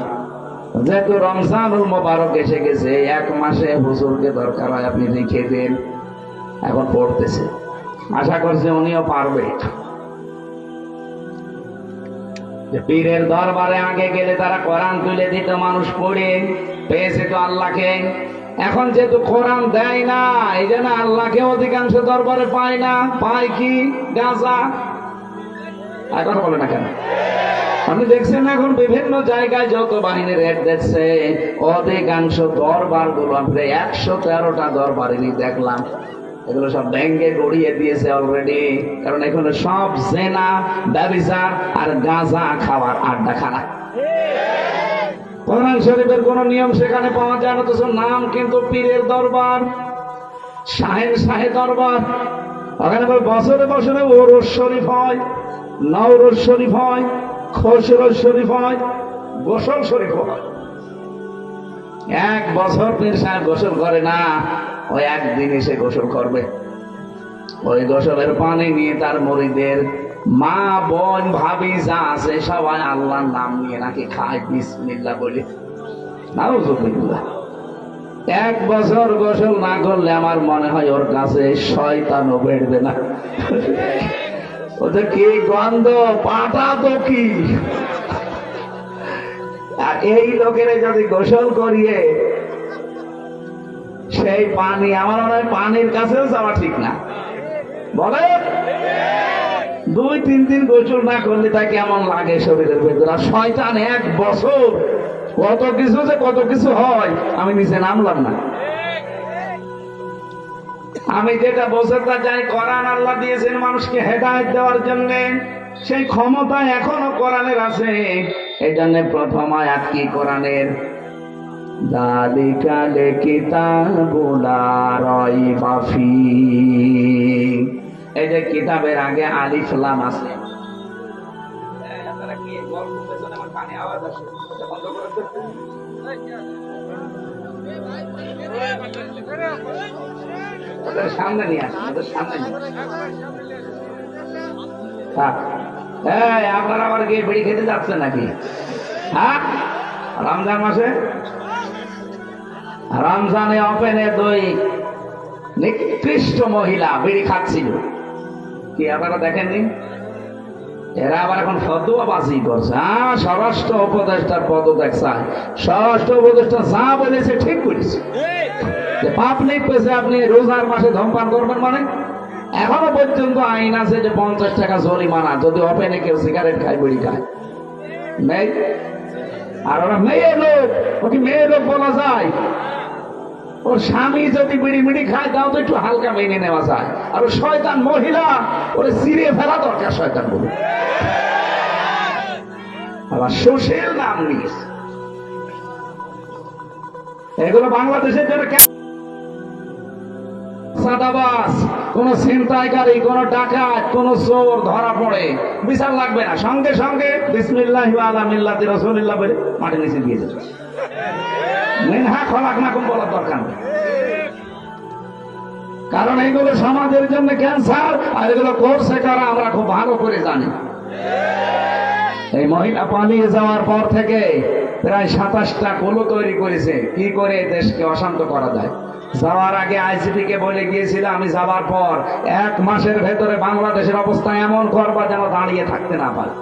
Speaker 1: যেহেতু রমজানুল মোবারক এসে গেছে, 1 মাসে হুজুরকে দরকার হয় আপনি লিখে দেন। এখন পড়তেছে, আশা করছি উনিও পারবে। পীরের দরবারে আগে গেলে তারা কোরআন তুলে দিত, মানুষ পড়ে পেয়েছে তো আল্লাহকে। এখন যেহেতু কোরআন দেয় না, এই জন্য আল্লাহকে অধিকাংশ দরবারে পায় না, পায় কি? গাঁজা। এখন বলে না কেন? আপনি দেখছেন এখন বিভিন্ন জায়গায় যত বাহিনীর রেড দেখছে, অধিকাংশ দরবার গুলো আপনি 113টা দরবারেরই দেখলাম, এগুলো সব ব্যাংকে গড়িয়ে দিয়েছে অলরেডি। কারণ এখানে সব জেনা, ব্যভিচার আর গাঁজা খাওয়ার আড্ডাখানা। কোরআন শরীফের কোন নিয়ম সেখানে পাওয়া যায় না, তো নাম কিন্তু পীরের দরবার, শাহে দরবার। ওখানে বছরে বছরে ওরস শরীফ হয়, নওরোজ শরীফ হয়, খসরোজ শরীফ হয়, গোসল শরীফ হয়। 1 বছর পীর সাহেব গোসল করে না, ওই একদিন এসে গোসল করবে। ওই গোসলের পানি নিয়ে তার মুরিদের মা, বোন, ভাবি যা আছে সবাই আল্লাহর নাম নিয়ে নাকি খায়, বিসমিল্লাহ বলে। নাউযুবিল্লাহ। 1 বছর গোসল না করলে আমার মনে হয় ওর কাছে শয়তানও বেরবে না। ওদের কি গন্ধ, পাটা তো কি। আর এই লোকেরা যদি গোসল করিয়ে সেই পানি, আমার মনে হয় পানির কাছেও যাওয়া ঠিক না, বলে 2-3 দিন গোসল না করলে তা কেমন লাগে শরীরের ভেতর। আর শয়তান 1 বছর কত কিছু হয়, আমি নিচে নামলাম না। আমি যেটা বোঝাতে চাই, কোরআন আল্লাহ দিয়েছেন মানুষকে হেদায়েত দেওয়ার জন্য, সেই ক্ষমতা এখনো কোরআনের আছে। এই জন্য প্রথম আয়াত কি কোরআনের? যালিকাল কিতাবুল লা রাইবা ফীহি। এই যে কিতাবের আগে আলিফ লাম আছে। সামনে নিয়ে আসেন, সামনে আপনারা আবার গিয়ে বিড়ি খেতে যাচ্ছেন নাকি? হ্যাঁ, রমজান মাসে, রমজানে ওপেনে 2 নিকৃষ্ট মহিলা বিড়ি খাচ্ছিল, কি আপনারা দেখেননি? এরা আবার এখন ফতোয়াবাজি করছে। স্বরাষ্ট্র উপদেষ্টার পদত্যাগ চায়। স্বরাষ্ট্র উপদেষ্টা যা বলেছে ঠিক করেছে, পাপ লিখতেছে আপনি রোজার মাসে ধূমপান করবেন। মানে এখনো পর্যন্ত আইন আছে যে 50 টাকা জরিমানা যদি ওপেনে কেউ সিগারেট খায়, বিড়ি খায়, নেই। আর ওরা মেয়ে লোক, ওকে মেয়ে লোক বলা যায়। ওর স্বামী যদি বিড়ি মিড়ি খায় তাও তো একটু হালকা মেনে নেওয়া যায়। আর ও শয়তান মহিলা, ওরে চিরিয়ে ফেলা দরকার শয়তান বলে। আবার সুশীল নাম নিয়েছে। এগুলো বাংলাদেশের জন্য সাদাবাস, কোন ছিনতাইকারী, কোন ডাকাত, কোন চোর ধরা পড়ে বিচার লাগবে না, সঙ্গে সঙ্গে বিসমিল্লাহি ওয়া আলা মিল্লাতি রাসূলিল্লাহ বলে মাটির নিচে দিয়ে যাবে। মিনহা খলাকনাকুম বলার দরকার নেই, কারণ এগুলো সমাজের জন্য ক্যান্সার। আর এগুলো করছে কারা আমরা খুব ভালো করে জানি। এই মহিলা পালিয়ে যাওয়ার পর থেকে প্রায় 27টা কলো তৈরি করেছে, কি করে দেশকে অশান্ত করা যায়। যাওয়ার আগে আইসিটি কে বলে গিয়েছিল, আমি যাওয়ার পর 1 মাসের ভেতরে বাংলাদেশের অবস্থা এমন করবা যেন দাঁড়িয়ে থাকতে না পারে।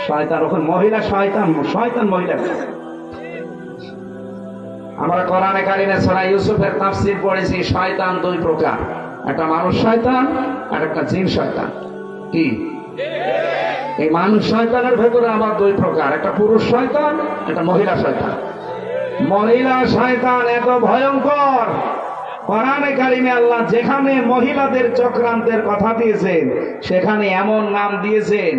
Speaker 1: শয়তান, ওখানে মহিলা শয়তান, শয়তান মহিলা। আমরা কোরআনে কারিমে সূরা ইউসুফের তাফসীর পড়েছি, শয়তান 2 প্রকার, একটা মানুষ শয়তান আর একটা জিন শয়তান। কি? এই মানুষ শয়তানের ভেতরে আবার 2 প্রকার, একটা পুরুষ শয়তান, একটা মহিলা শয়তান। মহিলা শয়তান এত ভয়ঙ্কর, কোরআনে কারিমে আল্লাহ যেখানে মহিলাদের চক্রান্তের কথা দিয়েছেন সেখানে এমন নাম দিয়েছেন,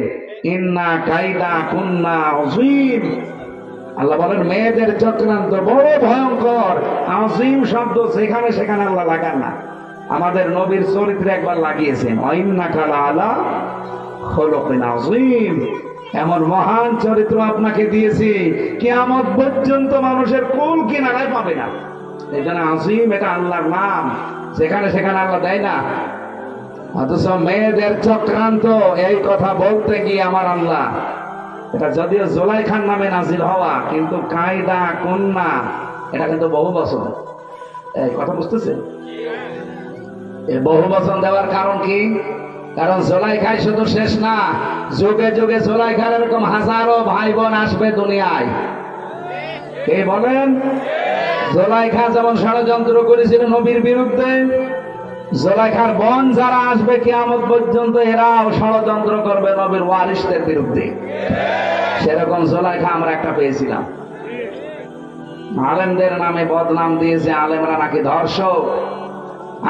Speaker 1: ইন্না কাইদা কুন্না আযীম। আল্লাহ বলেন মেয়েদের চক্রান্ত বড় ভয়ঙ্কর। আযীম শব্দ যেখানে সেখানে আল্লাহ লাগান না, আমাদের নবীর চরিত্রে একবার লাগিয়েছেন, ইন্নাকা লাআলা খুলুকিন আযীম। এমন মহান চরিত্র আপনাকে দিয়েছি কিয়ামত পর্যন্ত মানুষের কুল কিনারায় পাবে না। এই জন্য আযীম এটা আল্লাহর নাম, যেখানে সেখানে আল্লাহ দেয় না। অথচ মেয়েদের চক্রান্ত এই কথা বলতে গিয়ে আমার আল্লাহ, এটা যদিও জুলাইখার নামে নাজিল হওয়া, কিন্তু কায়দা কন্যা এটা কিন্তু বহু বচন। এই কথা বুঝতেছেন? এই বহু বচন দেওয়ার কারণ কি? কারণ জুলাইখায় শুধু শেষ না, যুগে যুগে জুলাইখার এরকম হাজারো ভাই বোন আসবে দুনিয়ায়। কে বলেন? জুলাইখা যেমন ষড়যন্ত্র করেছিল নবীর বিরুদ্ধে, জুলাইখার বোন যারা আসবে কিয়ামত পর্যন্ত এরাও ষড়যন্ত্র করবে নবীর ওয়ারিসদের বিরুদ্ধে। সেরকম জুলাইখা আমরা একটা পেয়েছিলাম। আলেমদের নামে বদনাম দিয়েছে, আলেমরা নাকি ধর্ষক।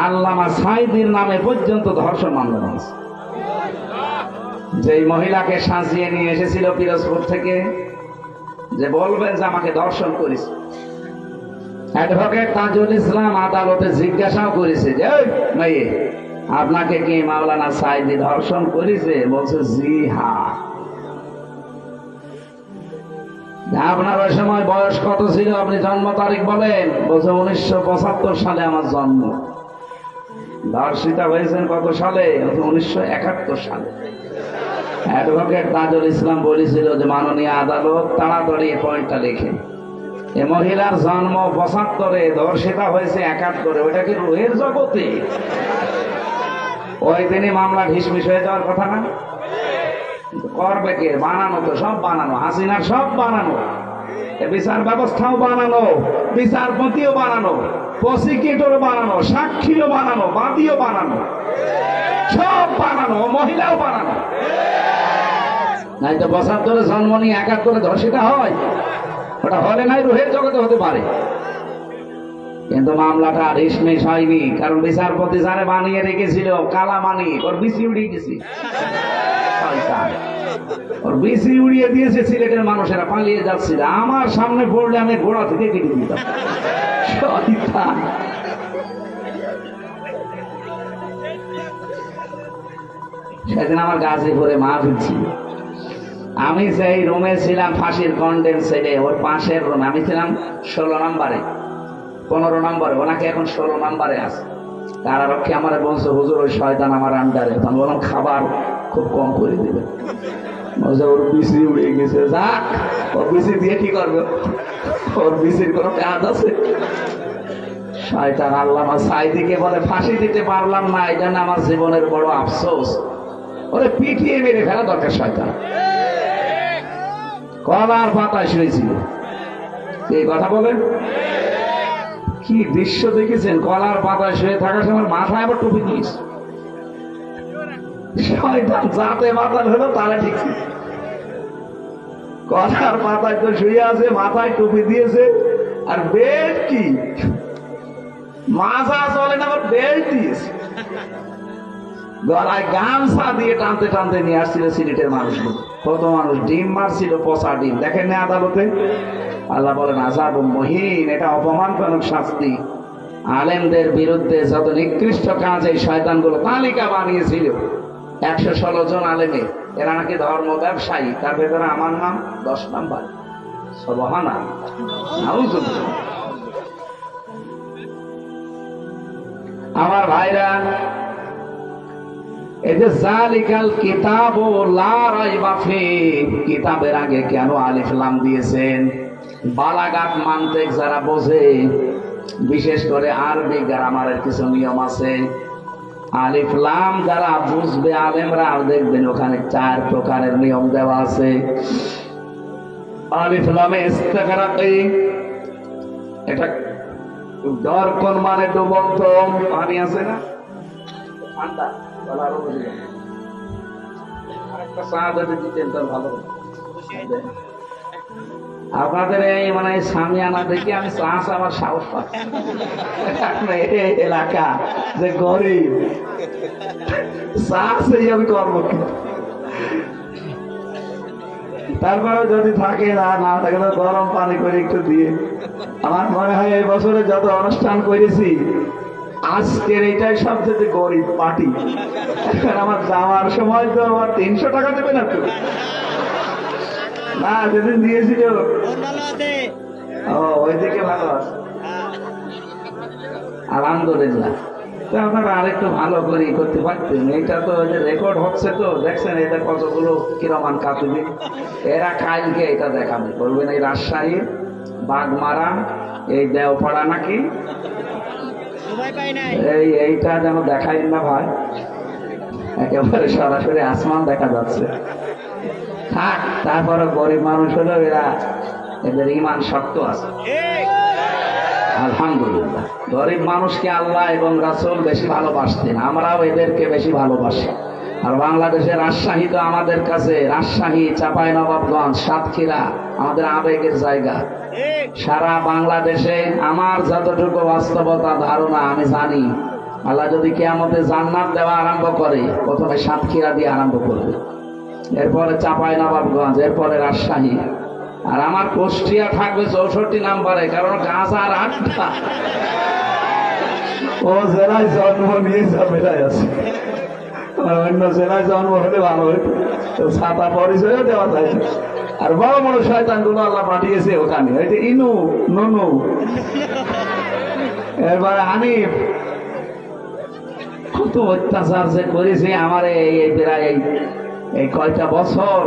Speaker 1: আল্লামা সাঈদীর নামে পর্যন্ত ধর্ষণ মামলা হয়েছে। যেই মহিলাকে সাজিয়ে নিয়ে এসেছিল পিরোজপুর থেকে, যে বলবেন যে আমাকে ধর্ষণ করেছে, অ্যাডভোকেট তাজুল ইসলাম আদালতে জিজ্ঞাসাও করেছে যে মেয়ে আপনাকে কি মাওলানা সাঈদী ধর্ষণ করেছে? বলছে জি হ্যাঁ। আপনার ওই সময় বয়স কত ছিল? আপনি জন্ম তারিখ বলেন। বলছে 1975 সালে আমার জন্ম। ধর্ষিতা হয়েছেন কত সালে? 1971 সালে। অ্যাডভোকেট তাজুল ইসলাম বলেছিল যে মাননীয় আদালত তাড়াতাড়ি এই পয়েন্টটা লেখেন, এ মহিলার জন্ম 75-এ, ধর্ষিতা হয়েছে 71-এ, ওইটা কি রুহের জগতে? ওই দিনই মামলা ঢিসমিস হয়ে যাওয়ার কথা না? করবে কে? বানানো তো, সব বানানো, হাসিনার সব বানানো, বিচার ব্যবস্থাও বানানো, বিচারপতিও বানানো, প্রসিকিউটরও বানানো, সাক্ষীও বানানো, বাদীও বানানো, সব বানানো, মহিলাও বানানো। নাই তো 75-এ জন্ম নিয়ে 71-এ ধর্ষিতা হয়? ওটা হলে নাই রুহের জগতে হতে পারে। কিন্তু মামলাটা রেশমেশ হয়নি, কারণ বিচারপতি যারা বানিয়ে রেখেছিল কালা মানি, ওর বিসি উড়িয়ে গেছে। ওর বিসি উড়িয়ে দিয়েছে, সিলেটের মানুষেরা পালিয়ে যাচ্ছিল। আমার সামনে পড়লে আমি ঘোড়া থেকে কেটে দিতাম। সেদিন আমার গাজীপুরে মাহফিল ছিল। আমি সেই রুমে ছিলাম ফাঁসির কন্ডেম সেলে, ওর পাশের রুমে আমি ছিলাম 16 নম্বরে, 15 নম্বরে, ওনাকে এখন 16 নম্বরে আছে। কারারক্ষী আমার বলছে হুজুর ওই শয়তান আমার আন্ডারে। তখন বললাম খাবার খুব কম করে দেবে। ওর বিসি উড়ে গেছে। যাক, ওর বিসি দিয়ে কি করবে? ওর বিসির কোনো কাজ আছে? শয়তান আল্লামা সাঈদীকে বলে ফাঁসি দিতে পারলাম না, এই জন্য আমার জীবনের বড় আফসোস। ওরে পিটিয়ে মেরে ফেলা দরকার। শয়তান কলার পাতায় শুয়েছিল। এই কথা বলেন, কি দৃশ্য দেখেছেন? কলার পাতায় শুয়ে থাকার সময় মাথায় আবার টুপি দিয়েছে। শয়তান যাতে মাথা হলো তারা ঠিক ছিল। কলার পাতায় তো শুয়ে আছে, মাথায় টুপি দিয়েছে, আর বেল্ট কি মাজা চলে না, আবার বেল্ট দিয়েছে। গলায় গামছা দিয়ে টানতে টানতে নিয়ে আসছিল সিলেটের মানুষগুলো। কত মানুষ ডিম মারছিল, পচা ডিম। দেখেন না আদালতে? আল্লাহ বলেন আযাব মুহিন, এটা অপমানজনক শাস্তি। আলেমদের বিরুদ্ধে যত নিকৃষ্ট কাজ এই শয়তানগুলো তালিকা বানিয়েছিল, 116 জন আলেমে, এরা নাকি ধর্ম ব্যবসায়ী। তার ভেতরে আমার নাম 10 নম্বর। সুবহানাল্লাহ, নাউযুবিল্লাহ। আমার ভাইরা, এই যে যালিকাল কিতাবু লা রাইবা ফীহি, কিতাবের আগে কেন আলিফ লাম দিয়েছেন? বালাগাত মানতিক যারা বোঝে, বিশেষ করে আরবি গ্রামারের কিছু নিয়ম আছে, আলিফ লাম যারা বুঝবে আলেমরা, দেখবেন ওখানে 4 প্রকারের নিয়ম দেওয়া আছে। আলিফ লামে ইস্তিগরাকি, এটা দরকন মানে ডুবন্ত পানি আছে না, ঠান্ডা গলার উপরে। আরেকটা চা যদি দিতেন তাহলে ভালো হতো। আপনাদের এই মানে সামিয়ানা দেখি আমি চাষ আমার সাহস পাচ্ছি এই এলাকা যে গরিব চাষ এই আমি করবো কি? তারপরে যদি থাকে না থাকে তো গরম পানি করে একটু দিয়ে। আমার মনে হয় এই বছরে যত অনুষ্ঠান করেছি আজকের এইটাই সবচেয়ে গরিব পার্টি। আমার যাওয়ার সময় তো আমার 300 টাকা দেবে না তো? না, যেদিন দিয়েছিল ওইদিকে ভালো আছে আলহামদুলিল্লাহ। তো আপনারা আরেকটু ভালো করে করতে পারতেন। এইটা তো রেকর্ড হচ্ছে, তো দেখছেন এটা কতগুলো কিরমান কাতুবি, এরা কালকে এটা দেখাবে, বলবেন এই রাজশাহীর বাগমারা এই দেওপাড়া নাকি এইটা যেন দেখাই না ভাই, একেবারে সরাসরি আসমান দেখা যাচ্ছে। থাক, তারপরে গরিব মানুষ হলেও এরা এদের ইমান শক্ত আছে আলহামদুলিল্লাহ। গরিব মানুষকে আল্লাহ এবং রাসূল বেশি ভালোবাসতেন, আমরাও এদেরকে বেশি ভালোবাসি। আর বাংলাদেশের রাজশাহী তো আমাদের কাছে, রাজশাহী, চাঁপাইনবাবগঞ্জ, সাতক্ষীরা আমাদের আবেগের জায়গা। সারা বাংলাদেশে আমার যতটুকু বাস্তবতা ধারণা আমি জানি, আল্লাহ যদি কিয়ামতে জান্নাত দেওয়া আরম্ভ করে প্রথমে সাতক্ষীরা দিয়ে আরম্ভ করবে, এরপরে চাঁপাইনবাবগঞ্জ, এরপরে রাজশাহী, আর আমার কুষ্টিয়া থাকবে 64 নম্বরে, কারণ গাঁজার আড্ডা। ও জেলায় জন্ম নিয়ে ঝামেলায় আছে, অন্য জেলায় জন্ম হলে ভালো হইতো, ছাতা পরিচয়ও দেওয়া যায়। আর বড় বড় শয়তান গুলো আল্লাহ পাঠিয়েছে ওখানে, ওইটা ইনু নুনু, এরপরে হানিফ, কত অত্যাচার যে করেছে আমার এই প্রায় এই কয়টা বছর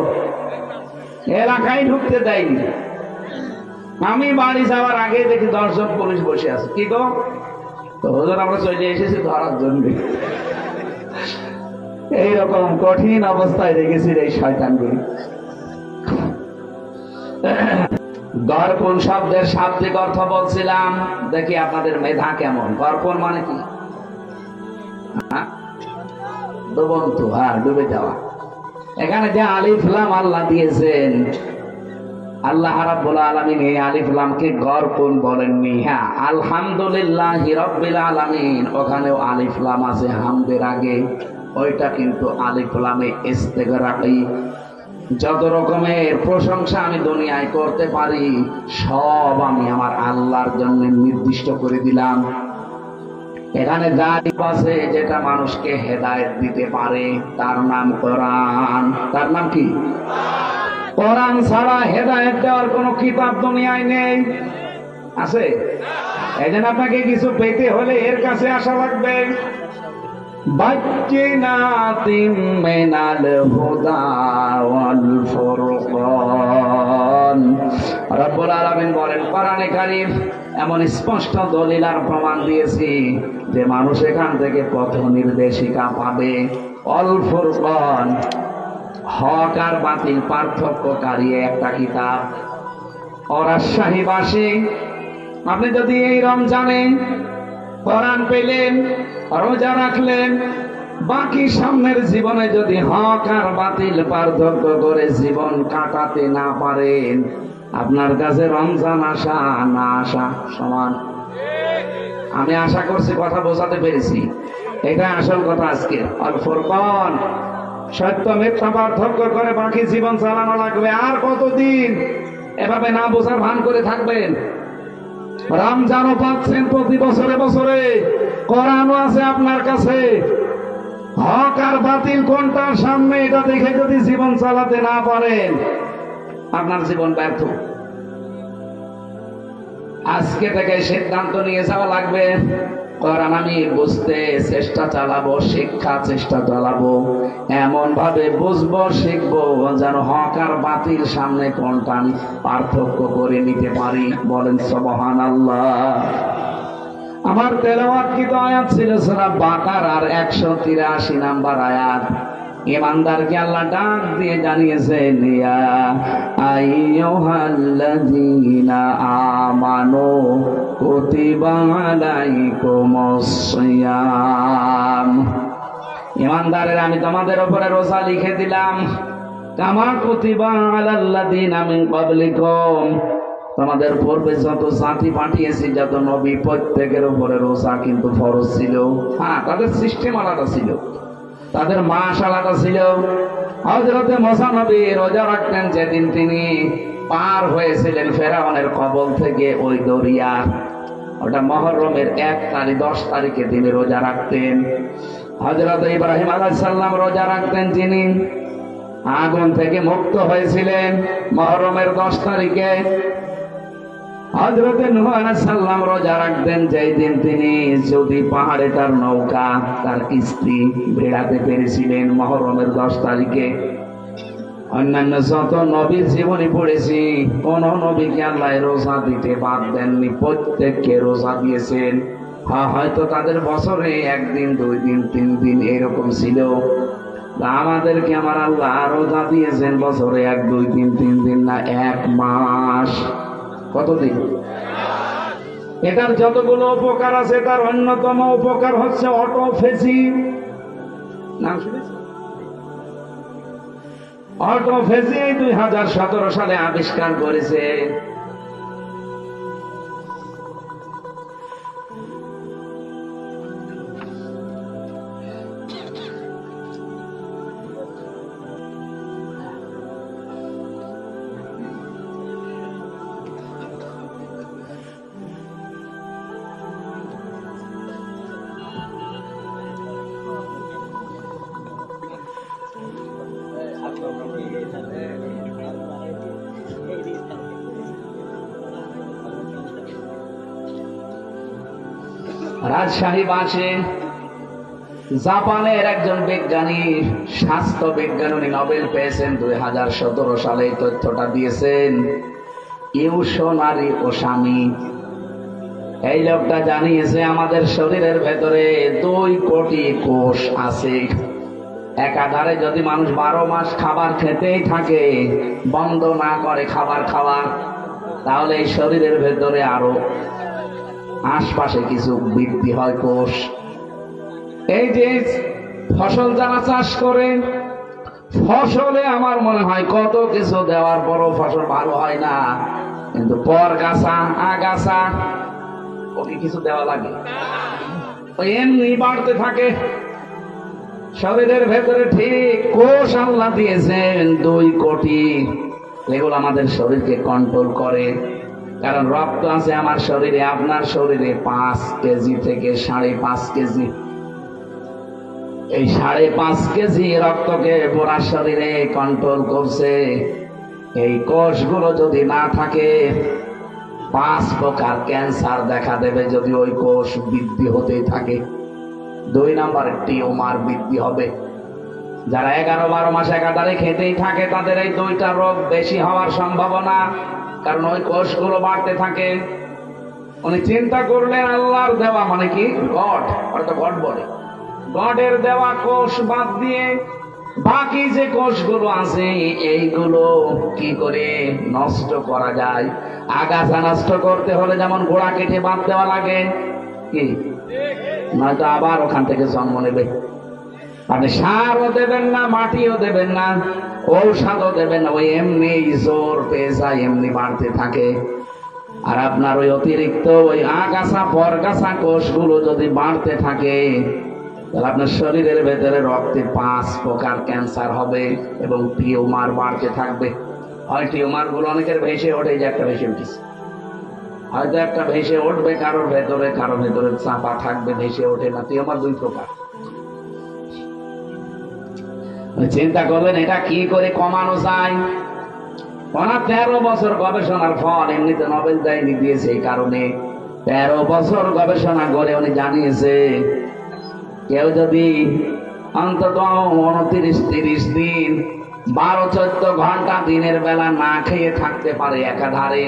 Speaker 1: এলাকায় ঢুকতে দেয়নি। আমি বাড়ি যাওয়ার আগে দেখি 10 জন পুলিশ বসে আছে, কি গো? তো হুজুর আমরা চলে এসেছি ধরার জন্য। এইরকম কঠিন অবস্থায় রেখেছি এই শয়তানগুলি। দর্পণ শব্দের শাব্দিক অর্থ বলছিলাম, দেখি আপনাদের মেধা কেমন। দর্পণ মানে কি? ডুবন্ত, হ্যাঁ, ডুবে যাওয়া। এখানে যে আলিফ লাম আল্লাহ দিয়েছেন, আল্লাহ রাব্বুল আলামিন এই আলিফ লামকে দর্পণ বলেননি। হ্যাঁ, আলহামদুলিল্লাহি রাব্বিল আলামিন, ওখানেও আলিফ লাম আছে হামদের আগে, ওইটা কিন্তু আলিফ লামে ইস্তেগরাকি। যত রকমের প্রশংসা আমি দুনিয়ায় করতে পারি সব আমি আমার আল্লাহর জন্য নির্দিষ্ট করে দিলাম। এখানে যা আছে যেটা মানুষকে হেদায়েত দিতে পারে তার নাম কোরআন। তার নাম কি? কোরআন ছাড়া হেদায়েত দেওয়ার কোন কিতাব দুনিয়ায় নেই। আছে? এই জন্য আপনাকে কিছু পেতে হলে এর কাছে আসা লাগবে। বাজ্জিনাতিম মিনাল হুদা ওয়াল ফুরকান। রব্বুল আলামিন বলেন কোরআনে কারীম এমন স্পষ্ট দলিল আর প্রমাণ দিয়েছি যে মানুষ এখান থেকে পথ নির্দেশিকা পাবে। অল ফুরকান, হক আর বাতিল পার্থক্যকারী একটা কিতাব। রাজশাহীবাসী, আপনি যদি এই রমজানে কোরআন পেলেন, রোজা রাখলেন, বাকি সামনের জীবনে যদি হক আর বাতিল পার্থক্য করে জীবন কাটাতে না পারেন, আপনার কাছে রমজান আসা না আসা সমান। আমি আশা করছি কথা বোঝাতে পেরেছি। এটা আসল কথা আজকে। আল ফুরকান, সত্য মিথ্যা পার্থক্য করে বাকি জীবন চালানো লাগবে। আর কতদিন এভাবে না বোঝার ভান করে থাকবেন? রমজানও পাচ্ছেন প্রতি বছরে বছরে, কোরআনও আছে আপনার কাছে। হক আর বাতিল কোনটার সামনে এটা দেখে যদি জীবন চালাতে না পারেন, আপনার জীবন ব্যর্থ। আজকে থেকে সিদ্ধান্ত নিয়ে যাওয়া লাগবে, কোরআন আমি বুঝতে চেষ্টা চালাবো, শিক্ষা চেষ্টা চালাবো, এমন ভাবে বুঝবো শিখবো যেন হক আর বাতিল সামনে কোনটা আমি পার্থক্য করে নিতে পারি। বলেন সুবহানাল্লাহ। আমার তেলাওয়াতকৃত আয়াত ছিল সূরা বাকারার 183 নাম্বার আয়াত। ইমানদারকে আল্লাহ ডাক দিয়ে জানিয়েছেন, ইয়া আইয়ুহাল্লাযীনা আমানু কুতিবা আলাইকুমুস সিয়াম। ইমানদারের আমি তোমাদের উপরে রোজা লিখে দিলাম, কামা কুতিবা আলাল্লাযীনা মিন ক্বাবলিকুম, তোমাদের পূর্বে যত জাতি পাঠিয়েছি, যত নবী, প্রত্যেকের উপরে রোজা কিন্তু ফরজ ছিল। হ্যাঁ, তাদের সিস্টেম আলাদা ছিল, তাদের মাস আলাদা ছিল। হযরতে মুসা নবী রোজা রাখতেন যেদিন তিনি পার হয়েছিলেন ফেরাউনের কবল থেকে ওই দরিয়া, ওটা মুহররমের 1 তারিখ 10 তারিখে তিনি রোজা রাখতেন। হযরতে ইব্রাহিম আলাইহিস সালাম রোজা রাখতেন, যিনি আগুন থেকে মুক্ত হয়েছিলেন মুহররমের 10 তারিখে। হযরতে নূহ আলাইহিস সালাম রোজা রাখতেন যেই দিন তিনি যদি পাহাড়ে তার নৌকা, তার কিস্তি ভেড়াতে পেরেছিলেন মুহররমের 10 তারিখে। অন্যান্য যত নবীর জীবনী পড়েছি, কোন নবীকে আল্লাহ রোজা দিতে বাদ দেননি, প্রত্যেককে রোজা দিয়েছেন। হয়তো তাদের বছরে 1 দিন 2 দিন 3 দিন এরকম ছিল, আমাদেরকে আমার আল্লাহ রোজা দিয়েছেন বছরে 1 2 3 3 দিন না, 1 মাস। কতদিন? এটার যতগুলো উপকার আছে তার অন্যতম উপকার হচ্ছে অটোফেজি। নাম শুনেছেন? অটোফেজি 2017 সালে আবিষ্কার করেছে। রাজশাহী বাসে জাপানের একজন বিজ্ঞানী, স্বাস্থ্য বিজ্ঞান, উনি নোবেল পেয়েছেন 2017 সালে। এই তথ্যটা দিয়েছেন ইউশোনারি ওসামি। এই লোকটা জানিয়েছে আমাদের শরীরের ভেতরে 2 কোটি কোষ আছে। একাধারে যদি মানুষ 12 মাস খাবার খেতেই থাকে, বন্ধ না করে খাবার খাওয়া, তাহলে এই শরীরের ভেতরে আরো আশপাশে কিছু বৃদ্ধি হয় কোষ। এই যে ফসল যারা চাষ করে, ফসলে আমার মনে হয় কত কিছু দেওয়ার পরও ফসল ভালো হয় না, কিন্তু পরগাছা, আগাছা, ওকে কিছু দেওয়া লাগে, ওই এমনি বাড়তে থাকে শরীরের ভেতরে। ঠিক কোষ আল্লাহ দিয়েছেন 2 কোটি, এগুলো আমাদের শরীরকে কন্ট্রোল করে। কারণ রক্ত আছে আমার শরীরে, আপনার শরীরে 5 কেজি থেকে 5.5 কেজি। এই 5.5 কেজি রক্তকে পুরা শরীরে কন্ট্রোল করছে। এই কোষগুলো যদি না থাকে, 5 প্রকার ক্যান্সার দেখা দেবে যদি ওই কোষ বৃদ্ধি হতেই থাকে। 2 নম্বরে টিউমার বৃদ্ধি হবে। যারা 11-12 মাস একাধারে খেতেই থাকে, তাদের এই 2টা রোগ বেশি হওয়ার সম্ভাবনা, কারণ ওই কোষগুলো বাড়তে থাকে। উনি চিন্তা করলেন আল্লাহর দেওয়া, মানে কি গড, হয়তো গড বলে, গডের দেওয়া কোষ বাদ দিয়ে বাকি যে কোষগুলো আছে এইগুলো কি করে নষ্ট করা যায়। আগাছা নষ্ট করতে হলে যেমন গোড়া কেটে বাদ দেওয়া লাগে, কি নয়তো আবার ওখান থেকে জন্ম নেবে। আপনি সারও দেবেন না, মাটিও দেবেন না, ঔষধও দেবেন না, ওই এমনি জোর পেয়ে যায়, এমনি বাড়তে থাকে। আর আপনার ওই অতিরিক্ত ওই আগাছা পরগাছা কোষগুলো যদি বাড়তে থাকে, তাহলে আপনার শরীরের ভেতরে রক্তে 5 প্রকার ক্যান্সার হবে এবং টিউমার বাড়তে থাকবে। হয় টিউমার গুলো অনেকের ভেসে ওঠে, যে একটা ভেসে উঠেছে, হয়তো একটা ভেসে উঠবে কারোর ভেতরে, কারোর ভেতরে চাপা থাকবে, ভেসে ওঠে না। টিউমার 2 প্রকার। চিন্তা করবেন এটা কি করে কমানো যায়। 13 বছর গবেষণার ফল, এমনিতে নোবেল দেয়নি, দিয়েছে এই কারণে। 13 বছর গবেষণা করে উনি জানিয়েছে কেউ যদি অন্তত 29-30 দিন 12-14 ঘন্টা দিনের বেলা না খেয়ে থাকতে পারে একাধারে,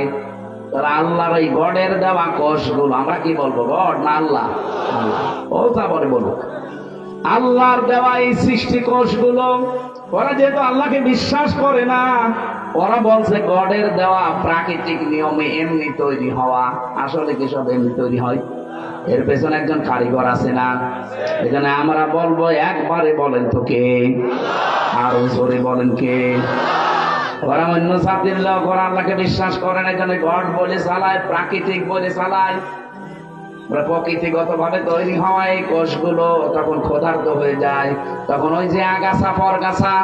Speaker 1: তাহলে আল্লাহর ওই গডের দেওয়া কোষগুলো, আমরা কি বলবো গড না আল্লাহ? ও তারপরে বলুক আল্লাহর দেওয়া এই সৃষ্টি কোষগুলো, ওরা যেহেতু আল্লাহকে বিশ্বাস করে না, ওরা বলছে গডের দেওয়া প্রাকৃতিক নিয়মে এমনি তৈরি হওয়া। আসলে কি সব এমনি তৈরি হয়? এর পেছনে একজন কারিগর আছে না? এখানে আমরা বলবো একবারে বলেন তো কে, আর জোরে বলেন কে। ওরা অন্য জাতির লোক, ওরা আল্লাহকে বিশ্বাস করে না, এজন্য গড বলে চালায়, প্রাকৃতিক বলে চালায়। প্রকৃতিগত ভাবে তৈরি হওয়া এই কোষগুলো তখন ক্ষুধার্ত হয়ে যায়, তখন ওই যে আগাছা পরগাছা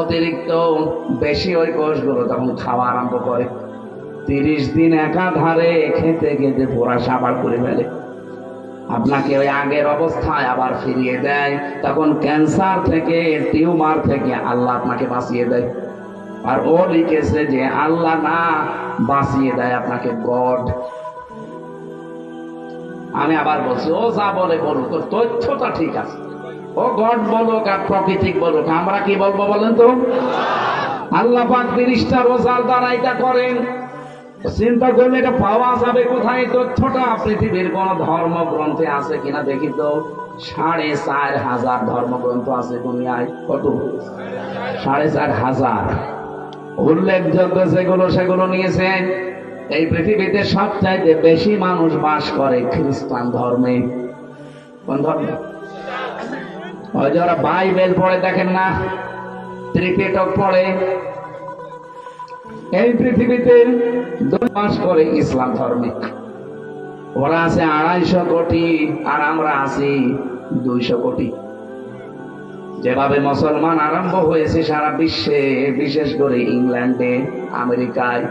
Speaker 1: অতিরিক্ত বেশি ওই কোষগুলো তখন খাওয়া আরম্ভ করে। 30 দিন একাধারে খেতে খেতে পোড়া সাবার করে ফেলে, আপনাকে ওই আগের অবস্থায় আবার ফিরিয়ে দেয়। তখন ক্যান্সার থেকে, টিউমার থেকে আল্লাহ আপনাকে বাঁচিয়ে দেয়। আর ও লিখেছে যে আল্লাহ না বাঁচিয়ে দেয় আপনাকে গড। আমি আবার বলছি, ও যা বলে বলুক, তোর তথ্যটা ঠিক আছে। ও গড বলুক আর প্রাকৃতিক বলুক, আমরা কি বলবো বলেন তো? আল্লাহ পাক 30টা রোজার দ্বারা এটা করেন। চিন্তা করলে এটা পাওয়া যাবে কোথায়? তথ্যটা পৃথিবীর কোন ধর্মগ্রন্থে আছে কিনা দেখি তো। 4500 ধর্মগ্রন্থ আছে দুনিয়ায়। কত? 4500। উল্লেখযোগ্য যেগুলো সেগুলো নিয়েছেন। এই পৃথিবীতে সবচাইতে বেশি মানুষ বাস করে খ্রিস্টান ধর্মে। কোন ধর্মে? ওই যারা বাইবেল পড়ে দেখেন না, ত্রিপিটক পড়ে, এই পৃথিবীতে বাস করে ইসলাম ধর্মে। ওরা আছে 250 কোটি আর আমরা আছি 200 কোটি। যেভাবে মুসলমান আরম্ভ হয়েছে সারা বিশ্বে, বিশেষ করে ইংল্যান্ডে, আমেরিকায়,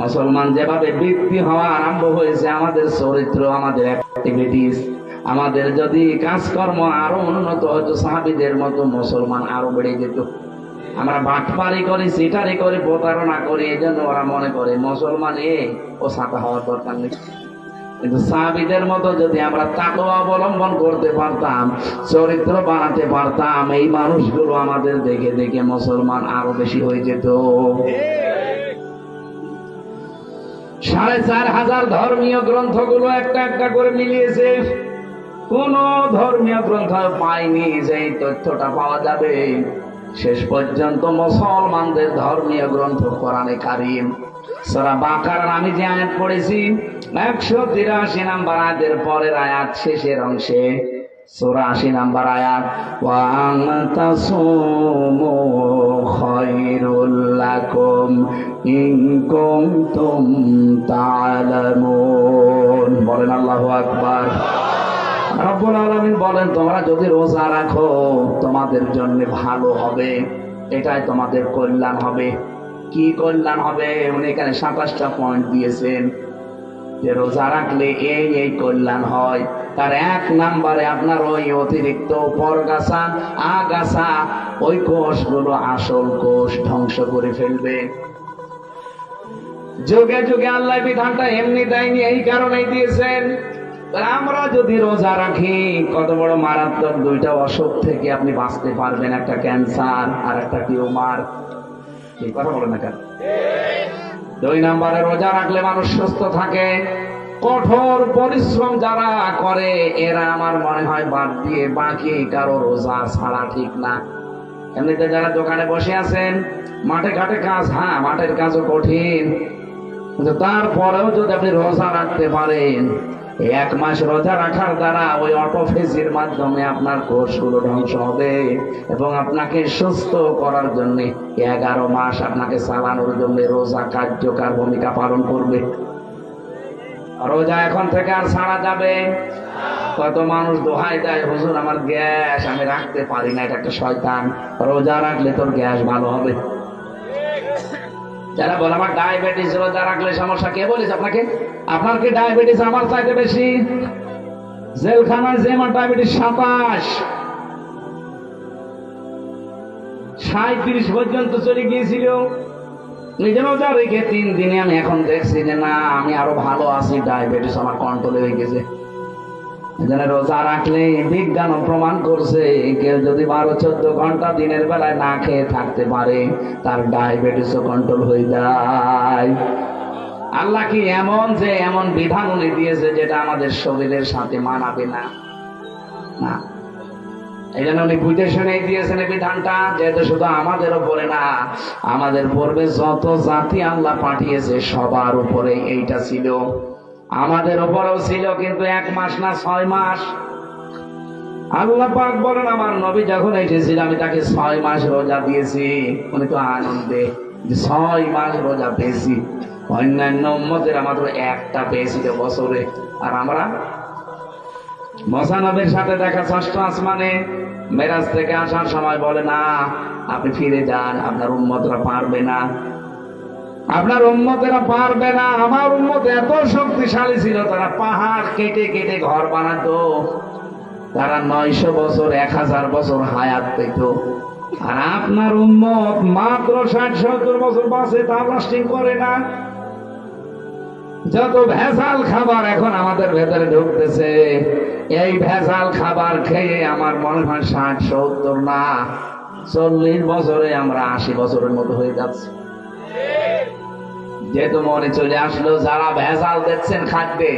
Speaker 1: মুসলমান যেভাবে বৃদ্ধি হওয়া আরম্ভ হয়েছে, আমাদের চরিত্র, আমাদের অ্যাক্টিভিটিস, আমাদের যদি কাজকর্ম আরো উন্নত হতো, সাহাবীদের মতো মুসলমান আরো বেড়ে যেত। আমরা বাটপারি করি, সিটারি করি, প্রতারণা করি, এই জন্য ওরা মনে করে মুসলমান ও সাথে হওয়ার দরকার নেই। কিন্তু সাহাবীদের মতো যদি আমরা তাকওয়া অবলম্বন করতে পারতাম, চরিত্র বানাতে পারতাম, এই মানুষগুলো আমাদের দেখে দেখে মুসলমান আরো বেশি হয়ে যেত। 4500 ধর্মীয় গ্রন্থগুলো একটা একটা করে মিলিয়েছে। কোন ধর্মীয় গ্রন্থ পাইনি যে এই তথ্যটা পাওয়া যাবে। শেষ পর্যন্ত মুসলমানদের ধর্মীয় গ্রন্থ কোরআনে কারীম, সূরা বাকারার আমি যে আয়াত পড়েছি 183 নম্বর আয়াতের পরের আয়াত শেষের অংশে, সূরা 80 নম্বর আয়াত, ওয়া আনতাসুমু খায়রুল লাকুম ইন কুনতুম তা'লামুন। বলেন আল্লাহু আকবার। রব্বুল আলামিন বলেন, তোমরা যদি রোজা রাখো তোমাদের জন্য ভালো হবে, এটাই তোমাদের কল্যাণ হবে। কি কল্যাণ হবে? উনি এখানে 27টা পয়েন্ট দিয়েছেন যে রোজা রাখলে এই এই কল্যাণ হয়। তার 1 নম্বরে আপনার ওই অতিরিক্ত পরগাছা, আগাছা, ওই কোষগুলো আসল কোষ ধ্বংস করে ফেলবে। যুগে যুগে আল্লাহ বিধানটা এমনি দেয়নি, এই কারণেই দিয়েছেন। আমরা যদি রোজা রাখি, কত বড় মারাত্মক 2টা অসুখ থেকে আপনি বাঁচতে পারবেন, একটা ক্যান্সার আর একটা টিউমার। এই কথা বলেন না কেন? 2 নম্বরে রোজা রাখলে মানুষ সুস্থ থাকে। কঠোর পরিশ্রম যারা করে এরা আমার মনে হয় বাদ দিয়ে বাকি কারো রোজা ছাড়া ঠিক না। এমনিতে যারা দোকানে বসে আছেন, মাঠে ঘাটে কাজ, হ্যাঁ মাঠের কাজও কঠিন, কিন্তু তারপরেও যদি আপনি রোজা রাখতে পারেন, 1 মাস রোজা রাখার দ্বারা ওই অটোফেজির মাধ্যমে আপনার কোষগুলো ধ্বংস হবে এবং আপনাকে সুস্থ করার জন্য 11 মাস আপনাকে চালানোর জন্য রোজা কার্যকর ভূমিকা পালন করবে। রোজা এখন থেকে আর ছাড়া যাবে। কত মানুষ দোহাই দেয়, হুজুর আমার গ্যাস, আমি রাখতে পারি না, এটা একটা শয়তান। রোজা রাখলে তোর গ্যাস ভালো হবে। যারা বলে আমার ডায়াবেটিস, রোজা রাখলে সমস্যা, কে বলেছে আপনাকে? আপনার কি ডায়াবেটিস আমার চাইতে বেশি? জেলখানায় যে আমার ডায়াবেটিস 27, 37 পর্যন্ত চলে গিয়েছিল। নিজে রোজা রেখে 3 দিনে আমি এখন দেখছি যে না, আমি আরো ভালো আছি, ডায়াবেটিস আমার কন্ট্রোলে হয়ে গেছে। এজন্য রোজা রাখলে বিজ্ঞান প্রমাণ করছে, কেউ যদি 12-14 ঘন্টা দিনের বেলায় না খেয়ে থাকতে পারে, তার ডায়াবেটিসও কন্ট্রোল হয়ে যায়। আল্লাহ কি এমন যে এমন বিধান উনি দিয়েছে যেটা আমাদের শরীরের সাথে মানাবে না? না, এই জন্য উনি বুঝে শুনে দিয়েছেন এই বিধানটা, যেহেতু শুধু আমাদের উপরে না, আমাদের পূর্বে যত জাতি আল্লাহ পাঠিয়েছে সবার উপরে এইটা ছিল, আমাদের উপরেও ছিল, কিন্তু 1 মাস না 6 মাস। আল্লাহ পাক বলেন, আমার নবী যখন এসেছিল আমি তাকে 6 মাস রোজা দিয়েছি। উনি তো আনন্দে যে 6 মাস রোজা পেয়েছি, অন্যান্য উম্মতেরা মাত্র একটা পেয়েছিল বছরে, আর আমরা 99 সাথে দেখা 6ষ্ঠ আসমানে মেরাজ থেকে আসার সময় বলে না আপনি ফিরে যান, আপনার উম্মতরা পারবে না, আপনার উম্মতেরা পারবে না। আমার উম্মত এত শক্তিশালী ছিল, তারা পাহাড় কেটে কেটে ঘর বানাতো, তারা 900 বছর 1000 বছর হায়াত পেত। আর আপনার উম্মত মাত্র 60-70 বছর বাঁচে, তা লাস্টিং করে না। যত ভেজাল খাবার এখন আমাদের ভেতরে ঢুকতেছে, এই ভেজাল খাবার খেয়ে আমার মনে হয় 60-70 না 40 বছরে আমরা 80 বছরের মতো হয়ে যাচ্ছে। যেহেতু মনে চলে আসলো, যারা ভেজাল দিচ্ছেন খাদ্যে,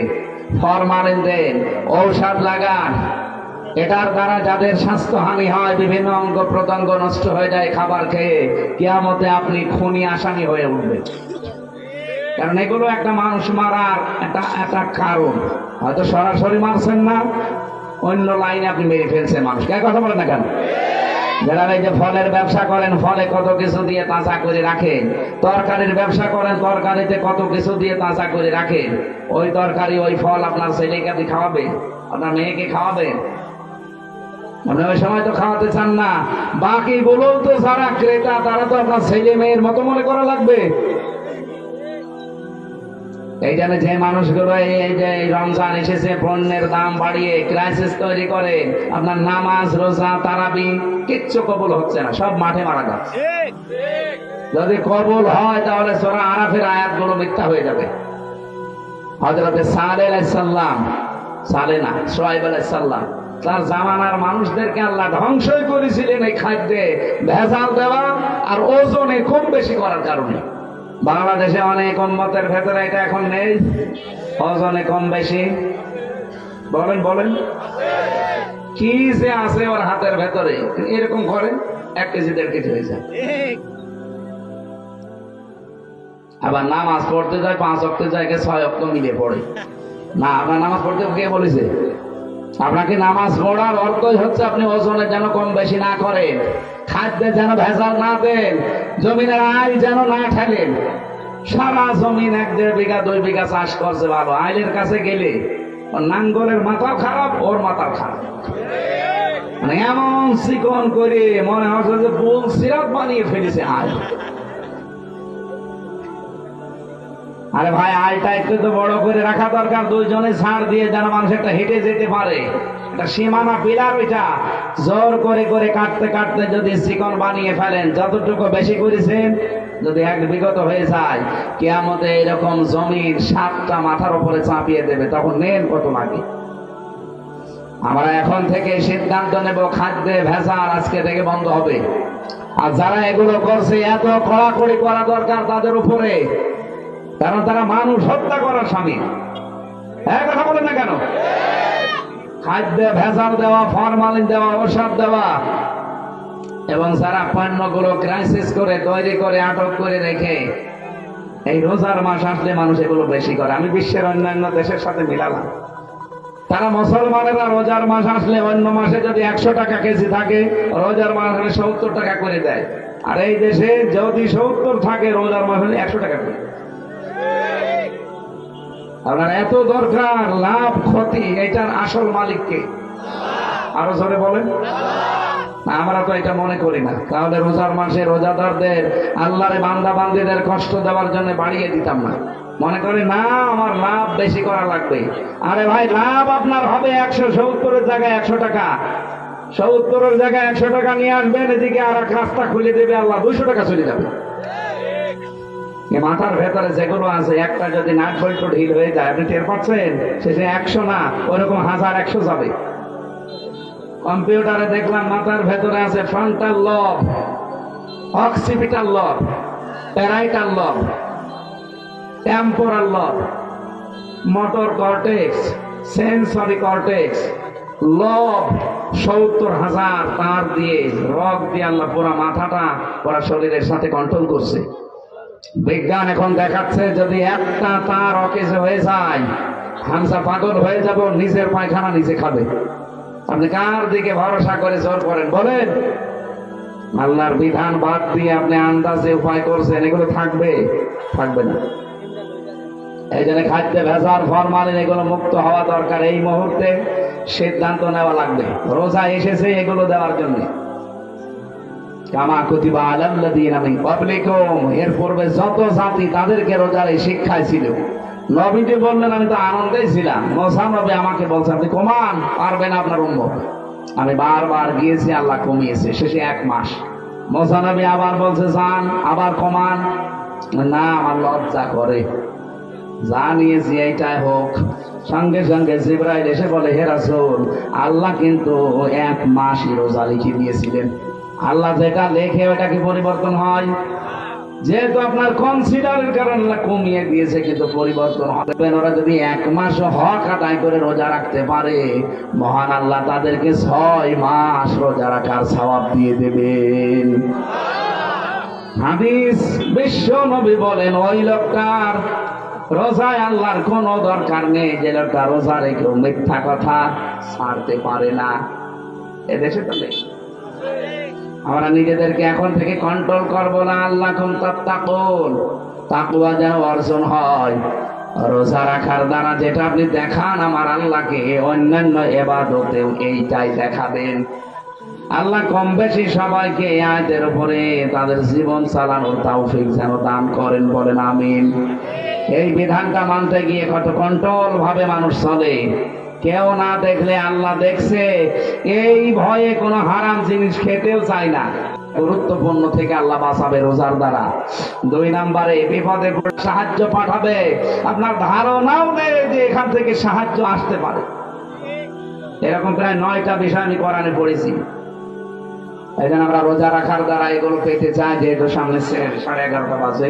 Speaker 1: ফরমালিন দেন, ঔষধ লাগান, এটার দ্বারা যাদের স্বাস্থ্যহানি হয়, বিভিন্ন অঙ্গ প্রত্যঙ্গ নষ্ট হয়ে যায় খাবার খেয়ে, কিয়ামতে আপনি খুনি আসামি হয়ে উঠবেন। কারণ এগুলো একটা মানুষ মারার একটা কারণ। হয়তো সরাসরি মারছেন না, অন্য লাইনে আপনি মেরে ফেলছেন মানুষকে। কথা বলেন না কেন? যারা এই যে ফলের ব্যবসা করেন, ফলে কত কিছু দিয়ে তাজা করে রাখেন, তরকারির ব্যবসা করেন, তরকারিতে কত কিছু দিয়ে তাজা করে রাখেন, ওই তরকারি ওই ফল আপনার ছেলেকে আপনি খাওয়াবেন, আপনার মেয়েকে খাওয়াবেন? আপনি ওই সময় তো খাওয়াতে চান না। বাকি গুলো তো যারা ক্রেতা, তারা তো আপনার ছেলে মেয়ের মতো মনে করা লাগবে। এই জন্য যে মানুষগুলো এই যে রমজান এসেছে পণ্যের দাম বাড়িয়ে ক্রাইসিস তৈরি করে, আপনার নামাজ রোজা তারাবি কিচ্ছু কবুল হচ্ছে না, সব মাঠে মারা যাচ্ছে। যদি কবুল হয় তাহলে সূরা আরাফের আয়াতগুলো মিথ্যা হয়ে যাবে। হযরত সালেহ আলাইহিস সালাম, সালেহ না শুআয়ব আলাইহিস সালাম, তার জামানার মানুষদেরকে আল্লাহ ধ্বংসই করেছিলেন এই খাদ্যে ভেজাল দেওয়া আর ওজনে কম বেশি করার কারণে। বাংলাদেশে অনেক উম্মতের ভেতরে এটা এখন নেই, ওজনে কম বেশি। বলেন বলেন কি যে আছে ওর হাতের ভেতরে, এরকম করে 1 কেজি 1.5 কেজি হয়ে যায়। আবার নামাজ পড়তে যায় 5 ওয়াক্তের জায়গায় 6 ওয়াক্ত মিলে পড়ে না। আপনার নামাজ পড়তে কে বলেছে? আপনাকে নামাজ পড়ার অর্থই হচ্ছে আপনি ওজনে যেন কম বেশি না করেন, খাদ্যে যেন ভেজাল না দেন, জমিনের আইল যেন না ঠেলেন। সারা জমিন 1-1.5 বিঘা 2 বিঘা চাষ করছে ভালো, আইলের কাছে গেলে ওর নাঙ্গলের মাথাও খারাপ, ওর মাথাও খারাপ, মানে এমন চিকন করে মনে হচ্ছে যে বুল সিরাপ বানিয়ে ফেলেছে আইল। আরে ভাই, আইলটা একটু তো বড় করে রাখা দরকার, 2 জনে ছাড় দিয়ে যেন মানুষ একটা হেঁটে যেতে পারে, একটা সীমানা পিলার। ওইটা জোর করে করে কাটতে কাটতে যদি চিকন বানিয়ে ফেলেন, যতটুকু বেশি করেছেন যদি এক বিগত হয়ে যায়, কিয়ামতে এরকম জমির 7টা মাথার উপরে চাপিয়ে দেবে, তখন নেন কত লাগে। আমরা এখন থেকে সিদ্ধান্ত নেব, খাদ্যে ভেজাল আজকে থেকে বন্ধ হবে। আর যারা এগুলো করছে, এত কড়াকড়ি করা দরকার তাদের উপরে, কারণ তারা মানুষ হত্যা করার স্বামী। এক কথা বলেন না কেন? খাদ্যে ভেজাল দেওয়া, ফরমালিন দেওয়া, ঔষধ দেওয়া, এবং যারা পণ্যগুলো ক্রাইসিস করে তৈরি করে আটক করে রেখে, এই রোজার মাস আসলে মানুষ এগুলো বেশি করে। আমি বিশ্বের অন্যান্য দেশের সাথে মিলালাম, তারা মুসলমানেরা রোজার মাস আসলে অন্য মাসে যদি 100 টাকা কেজি থাকে, রোজার মাস হলে 70 টাকা করে দেয়। আর এই দেশে যদি 70 থাকে, রোজার মাস হলে 100 টাকা করে। আপনার এত দরকার, লাভ ক্ষতি এটার আসল মালিককে? আরো জোরে বলেন। আমরা তো এটা মনে করি না, তাহলে রোজার মাসে রোজাদারদের, আল্লাহর বান্দা বান্দীদের কষ্ট দেওয়ার জন্য বাড়িয়ে দিতাম না। মনে করি না আমার লাভ বেশি করা লাগবে। আরে ভাই, লাভ আপনার হবে 170-এর জায়গায় 100 টাকা, 70-এর জায়গায় 100 টাকা নিয়ে আসবেন, এদিকে আর এক রাস্তা খুলে দেবে আল্লাহ, 200 টাকা চলে যাবে। মাথার ভেতরে যেগুলো আছে, একটা যদি নাট বল্টু ঢিল হয়ে যায়, আপনি টের পাচ্ছেন, শেষে 100 না, ওরকম 1000-100 যাবে। কম্পিউটারে দেখলাম মাথার ভেতরে আছে ফ্রন্টাল লব, অক্সিপিটাল লব, প্যারাইটাল লব, টেম্পোরাল লব, মোটর কর্টেক্স, সেন্সরি কর্টেক্স, লব 70,000 তার দিয়ে, রগ দিয়ে আল্লাহ পুরা মাথাটা পুরা শরীরের সাথে কন্ট্রোল করছে। বিজ্ঞান এখন দেখাচ্ছে যদি একটা তার অকেজ হয়ে যায়, হামসা পাগল হয়ে যাব, নিজের পায়খানা নিজে খাবে। আপনি কার দিকে ভরসা করে জোর করেন বলেন? আল্লাহর বিধান বাদ দিয়ে আপনি আন্দাজে উপায় করছেন, এগুলো থাকবে থাকবে না। এই জন্য খাদ্যে ভেজাল ফরমালিন এগুলো মুক্ত হওয়া দরকার। এই মুহূর্তে সিদ্ধান্ত নেওয়া লাগবে। রোজা এসেছে এগুলো দেওয়ার জন্য। কামা কুতিবা আলাল্লাযীনা মিন ক্বাবলিকুম, এর পূর্বে যত জাতি তাদেরকে রোজার এই শিক্ষায় ছিল। নবীজি বললেন আমি তো আনন্দেই ছিলাম। মুসা নবী আমাকে বলছে আপনি কমান, পারবেন আপনার উম্মত। আমি বারবার গিয়েছি, আল্লাহ কমিয়েছে, শেষে 1 মাস। মুসা নবী আবার বলছে যান, আবার কমান, না আমার লজ্জা করে, যা নিয়েছি এইটাই হোক। সঙ্গে সঙ্গে জিবরাইল এসে বলে হে রাসূল, আল্লাহ কিন্তু 1 মাসই রোজা লিখে দিয়েছিলেন। আল্লাহ যেটা লেখে ওটা কি পরিবর্তন হয়? যেহেতু আপনার কনসিডারের কারণে আল্লাহ কমিয়ে দিয়েছে, কিন্তু পরিবর্তন হবে। ওরা যদি 1 মাস হক আদায় করে রোজা রাখতে পারে, মহান আল্লাহ তাদেরকে 6 মাস রোজা রাখার সওয়াব দিয়ে দেবেন। হাদিস, বিশ্ব নবী বলেন ওই লোকটার রোজায় আল্লাহর কোনো দরকার নেই যে লোকটা রোজা রেখেও মিথ্যা কথা ছাড়তে পারে না। এদেশে তো নেই। আমরা নিজেদেরকে এখন থেকে কন্ট্রোল করবো না। আল্লাহ তাকওয়া যেন অর্জন হয়। রোজা রাখার দ্বারা যেটা আপনি দেখান আমার আল্লাহকে, অন্যান্য ইবাদতেও এইটাই দেখাবেন। আল্লাহ কম বেশি সবাইকে এই আয়াতের উপরে তাদের জীবন চালানোর তৌফিক যেন দান করেন, বলেন আমিন। এই বিধানটা মানতে গিয়ে কত কন্ট্রোল ভাবে মানুষ চলে। কেউ না দেখলে আল্লাহ দেখছে, এই ভয়ে কোনো হারাম জিনিস খেতেও চায় না। গুরুত্বপূর্ণ থেকে আল্লাহ বাঁচাবে রোজার দ্বারা। 2 নম্বরে বিপদে পড়ে সাহায্য পাঠাবে। আপনার ধারণাও নেই যে এখান থেকে সাহায্য আসতে পারে। এরকম প্রায় 9টা বিষয় আমি কোরআনে পড়েছি। এই জন্য আমরা রোজা রাখার দ্বারা এগুলো পেতে চাই। যেহেতু সামনে 11:30 বাজে,